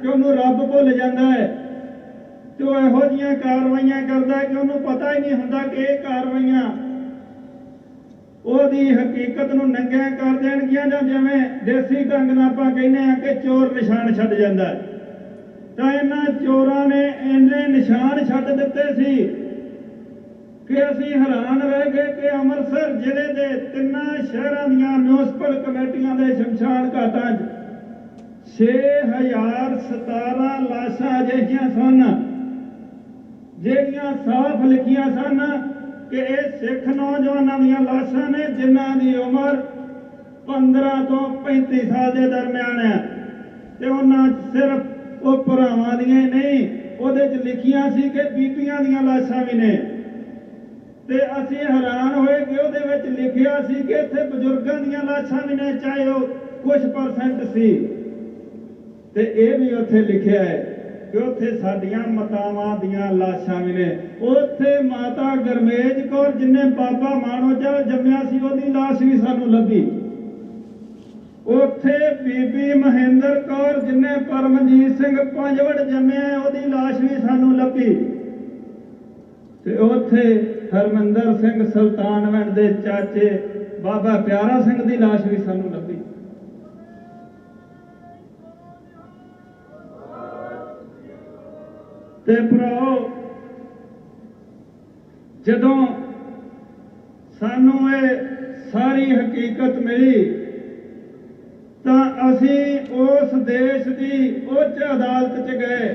कि उन्होंने रब भुल जाता है, तो इहो जिहियां कार्रवाइयां करता है कि उन्होंने पता ही नहीं होंदा कि ये कार्रवाइयां ਉਹਦੀ हकीकत ਨੂੰ ਨੰਗਿਆ कर देणगियां, जां जिवें देसी ढंग नाल आपां कहने आ कि चोर निशान छड्ड जांदा है। तां इन्हां चोरां ने इन्ने निशान छड्ड दित्ते सी कि असीं हैरान रह गए कि ਅੰਮ੍ਰਿਤਸਰ ਜ਼ਿਲ੍ਹੇ ਦੇ 3 ਸ਼ਹਿਰਾਂ ਦੀਆਂ म्यूनसिपल कमेटियां ਦੇ ਸ਼ਮਸ਼ਾਨ घाटां 'ਚ 6017 लाशां अजिहियां सन ਜਿਹੜੀਆਂ साफ लिखियां सन कि ये सिख नौजवानों दी लाशां ने जिन्हां दी उम्र 15 तो 35 साल के दरम्यान है। ते उन्हां सिर्फ वो भरावां दियां ही नहीं, उहदे च लिखियां सी कि बीबियां दियां लाशां भी ने। ते असीं हैरान होए कि उहदे विच लिखिया सी कि इत्थे बजुर्गां दियां लाशां भी ने, चाहे वो कुछ परसेंट सी। ते ये भी उत्थे लिखिया है कि उत्थे साडियां मातावां दियां लाशां भी ने। उत्थे माता गरमेज कौर जिन्ने बाबा माणोजा जम्मिया सी ओहदी लाश भी सानू लभी। उत्थे बीबी महेंद्र कौर जिन्ने परमजीत सिंह पंजवड़ जम्मिया ओहदी लाश भी सानू लभी। ते उत्थे हरमिंदर सिंह सुल्तानविंड दे चाचे बाबा प्यारा सिंह दी लाश भी सानू लभी। ते भराओ, जदों सानू ये सारी हकीकत मिली तो असी उस देश की उच्च अदालत च गए।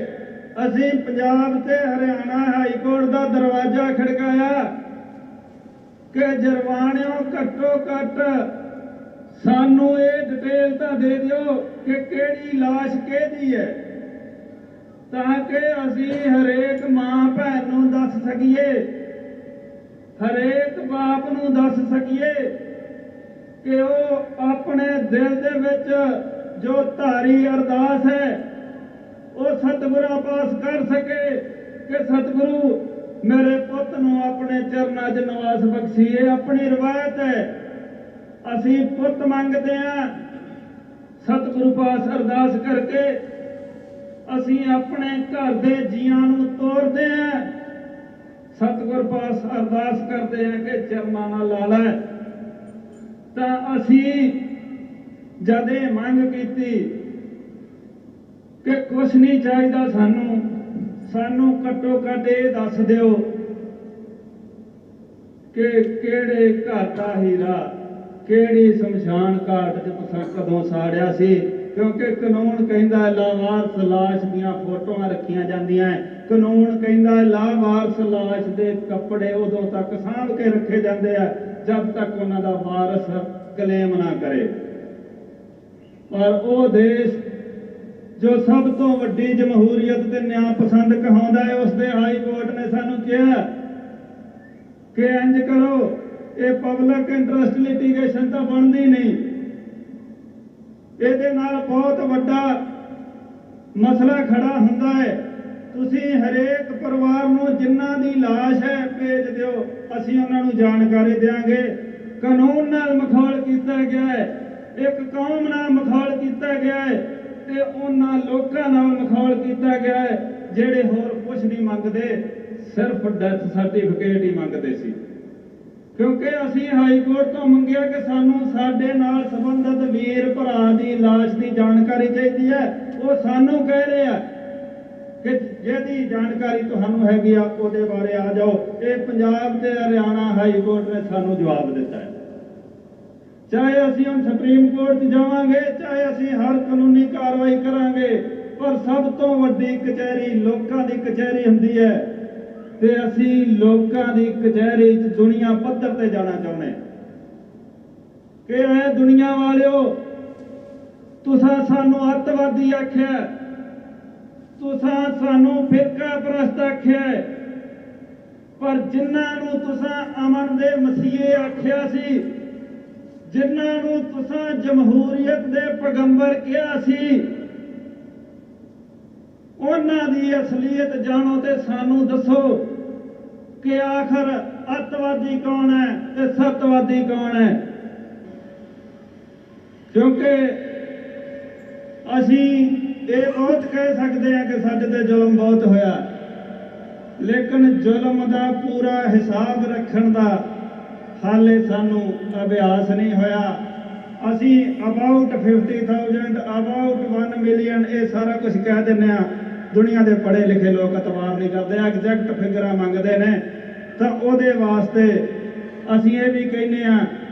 असी पंजाब ते हरियाणा हाई कोर्ट का दरवाजा खड़काया कि जुर्मानियों घट्टो घट सानू ये डिटेल तो दे दिओ कि केड़ी लाश किहदी है, ताकि असी हरेक मां भैन नूं दस सकीए, हरेक बाप नूं दस सकीए कि वो अपने दिल दे विच जो धारी अरदास है वो सतगुरां पास कर सके कि सतगुरु मेरे पुत नूं अपने चरनां 'च निवास बख्शीए। अपनी रवायत है, असी पुत मंगदे हां, सतगुरु पास अरदास करके असी अपने घर दे जियां नूं तोरदे हां, सतगुर पास अरदास करते हैं कि चरनां नाल ला लै। तां असी जद ये मंग कीती कि कुछ नहीं चाहिए सानू, सानू घट्टो घट ये दस दिओ कि किहड़े घर दा हीरा, किहड़ी शमशान घाट च तुसां कदों साड़िया सी क्योंकि कानून कहता है लावारस लाश दियां फोटोआं रखियां जांदियां है, कानून कहता है लावारस लाश दे कपड़े उदों तक सांभ के रखे जाते हैं जब तक उन्हां दा वारस क्लेम ना करे। पर वो देश जो सब तो वड्डी जमहूरीयत ते न्याय पसंद कहाउंदा है, उसदे हाई कोर्ट ने सानू कहा कि इंज करो, ये पब्लिक इंटरस्ट लिटिगेशन तो बनती नहीं, ਇਹਦੇ ਨਾਲ बहुत ਵੱਡਾ ਮਸਲਾ ਖੜਾ ਹੁੰਦਾ ਹੈ। ਤੁਸੀਂ ਹਰੇਕ ਪਰਿਵਾਰ ਨੂੰ ਜਿਨ੍ਹਾਂ ਦੀ ਲਾਸ਼ ਹੈ ਭੇਜ ਦਿਓ, ਅਸੀਂ ਉਹਨਾਂ ਨੂੰ ਜਾਣਕਾਰੀ ਦੇਵਾਂਗੇ। ਕਾਨੂੰਨ ਨਾਲ ਮਖੌਲ ਕੀਤਾ ਗਿਆ ਹੈ, ਇੱਕ ਕੌਮ ਨਾਲ ਮਖੌਲ ਕੀਤਾ ਗਿਆ ਹੈ ਤੇ ਉਹਨਾਂ ਲੋਕਾਂ ਨਾਲ ਮਖੌਲ ਕੀਤਾ ਗਿਆ ਹੈ ਜਿਹੜੇ ਹੋਰ ਕੁਝ ਨਹੀਂ ਮੰਗਦੇ, ਸਿਰਫ ਡੈਥ ਸਰਟੀਫਿਕੇਟ ਹੀ ਮੰਗਦੇ ਸੀ। क्योंकि असी हाई कोर्ट तो मंगिया कि सानू साडे नाल संबंधित वीर भरा की लाश की जानकारी चाहिए है। वो सानू कह रहे हैं कि जिहदी जानकारी तुहानू हैगी आ उहदे बारे आ जाओ। ये पंजाब ते हरियाणा हाई कोर्ट ने सानू जवाब दिता है। चाहे असी हुण सुप्रीम कोर्ट जावांगे, चाहे असी हर कानूनी कार्रवाई करांगे, पर सब तो वड्डी कचहरी लोकां दी कचहरी हुंदी है ते असी लोकां दी कचहरी च दुनिया पद्धर ते जाना चाहुंदे कि ऐ दुनिया वालिओ, तुसां सानू अतवादी आख्या, तुसां सानू फिरका परस्त आख्या, पर जिन्हां नूं तुसां अमन दे मसीहे आख्या सी, जिन्हां नूं तुसां जमहूरीयत दे पैगंबर कहा सी, उन्हां दी असलीयत जानो ते सानू दसो कि आखिर अतवादी कौन है ते सतवादी कौन है। क्योंकि असी ये बहुत कह सकते हैं कि साडे ते जुल्म बहुत होया, लेकिन जुल्म का पूरा हिसाब रखण दा हाले सानू अभ्यास नहीं होया। असी अबाउट 50,000 अबाउट 1 मिलियन ये सारा कुछ कह दिंदे आ। दुनिया के पढ़े लिखे लोग एतबार नहीं करते, एग्जैक्ट फिगर मंगते हैं। तो वो वास्ते असी ये भी कहने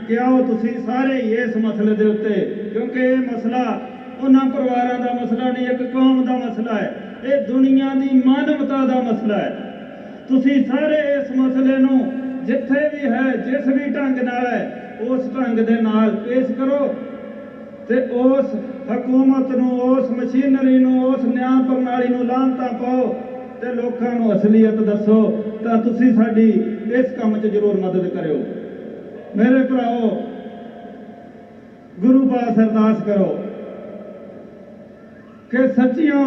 कि आओ तुसी सारे ही इस मसले के उत्ते, क्योंकि ये मसला उन्होंने परिवारों का मसला नहीं, एक कौम का मसला है, ये दुनिया की मानवता का मसला है। तुसी सारे इस मसले नूं जिथे भी है, जिस भी ढंग नाल है, उस ढंग दे नाल पेश करो ते उस हुकूमत नूं, उस मशीनरी नूं, उस न्याय प्रणाली नूं लानतां पाओ ते लोकां नूं असलीयत दसो। तां तुसीं साडी इस काम 'च जरूर मदद करिओ। मेरे भराओ, गुरु पास अरदास करो कि सच्चियों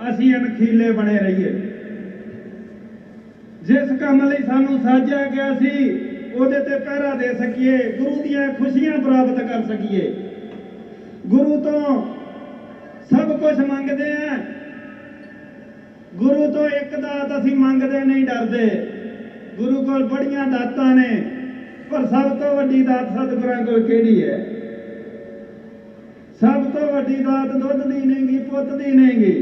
असीं अणखीले बने रहीए। जिस काम लई सानू साजिया गया सी ਉਹਦੇ ਤੇ ਪਹਿਰਾ ਦੇ ਸਕੀਏ, गुरु ਦੀਆਂ खुशियां प्राप्त कर ਸਕੀਏ। गुरु तो सब कुछ मंगते हैं, गुरु तो एक दात असीं मंगते नहीं डरते। गुरु को बड़ियां दातां ने, पर सब तो वड्डी दात सतगुरां कोल किहड़ी है? सब तो वड्डी दात दुध दी नहींगी, पुੱਤ दी नहींगी।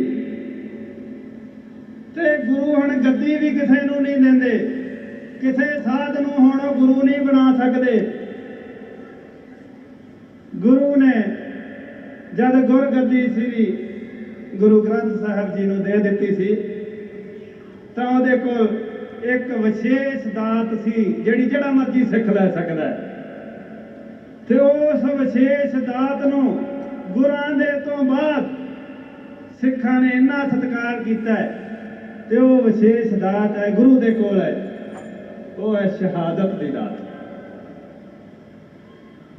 ते गुरु हुण गद्दी भी किसे नूं नहीं दिंदे, किसे साध नूं हुण गुरु नहीं बना सकते। गुरु ने जद गुरगद्दी सी गुरु ग्रंथ साहब जी नूं दे दित्ती सी, तां उहदे कोल एक विशेष दात सी जिहड़ी जिहड़ा मर्जी सिख लै सकदा है। ते उस विशेष दात नूं गुरां दे तों बाद सिखां ने इन्ना सत्कार कीता है। ते वो विशेष दात है गुरु दे कोल है, वो है शहादत दी दात।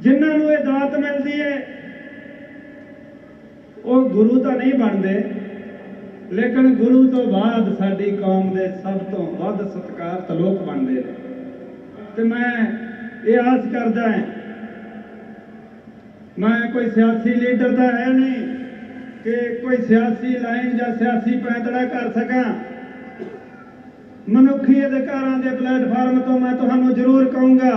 जिन्हां नूं ये दात मिलदी है वो गुरु तो नहीं बनते, लेकिन गुरु तो बाद साडी कौम के सब तो वध सत्कारत लोग बनते हैं। तो मैं ये आस करदा है, मैं कोई सियासी लीडर तो है नहीं कि कोई सियासी लाइन या सियासी पैंतड़ा कर सकां। मनुखी अधिकारां दे प्लेटफार्म तो मैं तुहानूं जरूर कहूँगा,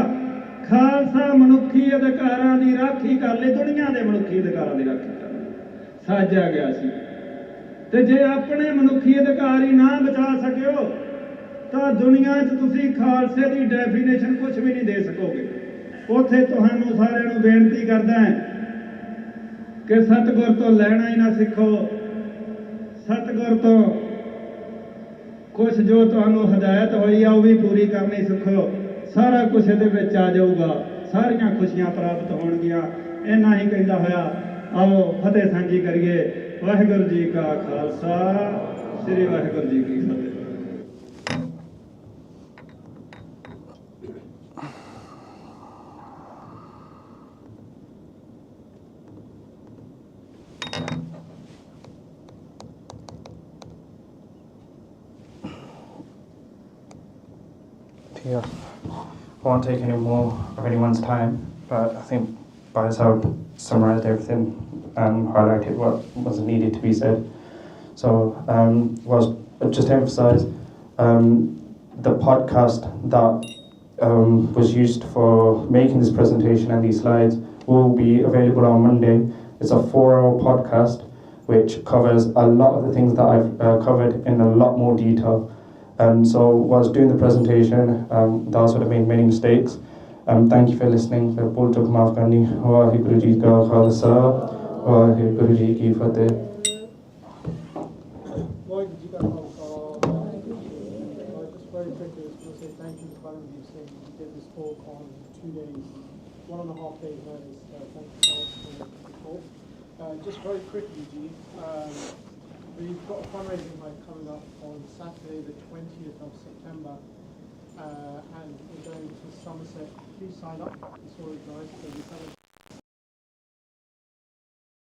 खालसा मनुखी अधिकारां दी राखी कर ले, दुनिया के मनुखी अधिकारां दी राखी कर ले। साजा गया सी ते जे अपने मनुखी अधिकार ही ना बचा सकिओ तो दुनिया च तुसीं खालसे की डेफिनेशन कुछ भी नहीं दे सकोगे। उत्थे तुहानूं सारिआं नूं बेनती करदा है ਕਿ ਸਤਿਗੁਰ ਤੋਂ ਲੈਣਾ ਹੀ ਨਾ ਸਿੱਖੋ, ਸਤਿਗੁਰ ਤੋਂ ਕੁਛ ਜੋ ਤੁਹਾਨੂੰ ਹਦਾਇਤ ਹੋਈ ਆ ਉਹ ਵੀ ਪੂਰੀ ਕਰਨੀ ਸਿੱਖੋ, ਸਾਰਾ ਕੁਛ ਇਹਦੇ ਵਿੱਚ ਆ ਜਾਊਗਾ, ਸਾਰੀਆਂ ਖੁਸ਼ੀਆਂ ਪ੍ਰਾਪਤ ਹੋਣਗੀਆਂ। ਇੰਨਾ ਹੀ ਕਹਿੰਦਾ ਹੋਇਆ ਆਓ ਫਤਿਹ ਸਾਂਝੀ ਕਰੀਏ। ਵਾਹਿਗੁਰੂ ਜੀ ਕਾ ਖਾਲਸਾ, ਸ੍ਰੀ ਵਾਹਿਗੁਰੂ ਜੀ ਕੀ ਫਤਿਹ। Yeah, I won't take any more of anyone's time, but I think Bhai's have summarized everything and highlighted what was needed to be said. So, was just to emphasize, the podcast that was used for making this presentation and these slides will be available on Monday. It's a 4-hour podcast which covers a lot of the things that I've covered in a lot more detail. So whilst doing the presentation, those would have made many mistakes. Thank you for listening. WhyGuru ji ka Khalsa, WhyGuru ji ki Fateh. Just very quickly, I just want to say thank you to Parmveer Singh. He did this talk on 2 days, 1.5 days notice. Thank you so much for the talk. Just very quickly, G. We've got a fundraising night coming up on Saturday the 20th of September, and we're going to Somerset. Please sign up, it's always nice. There'll be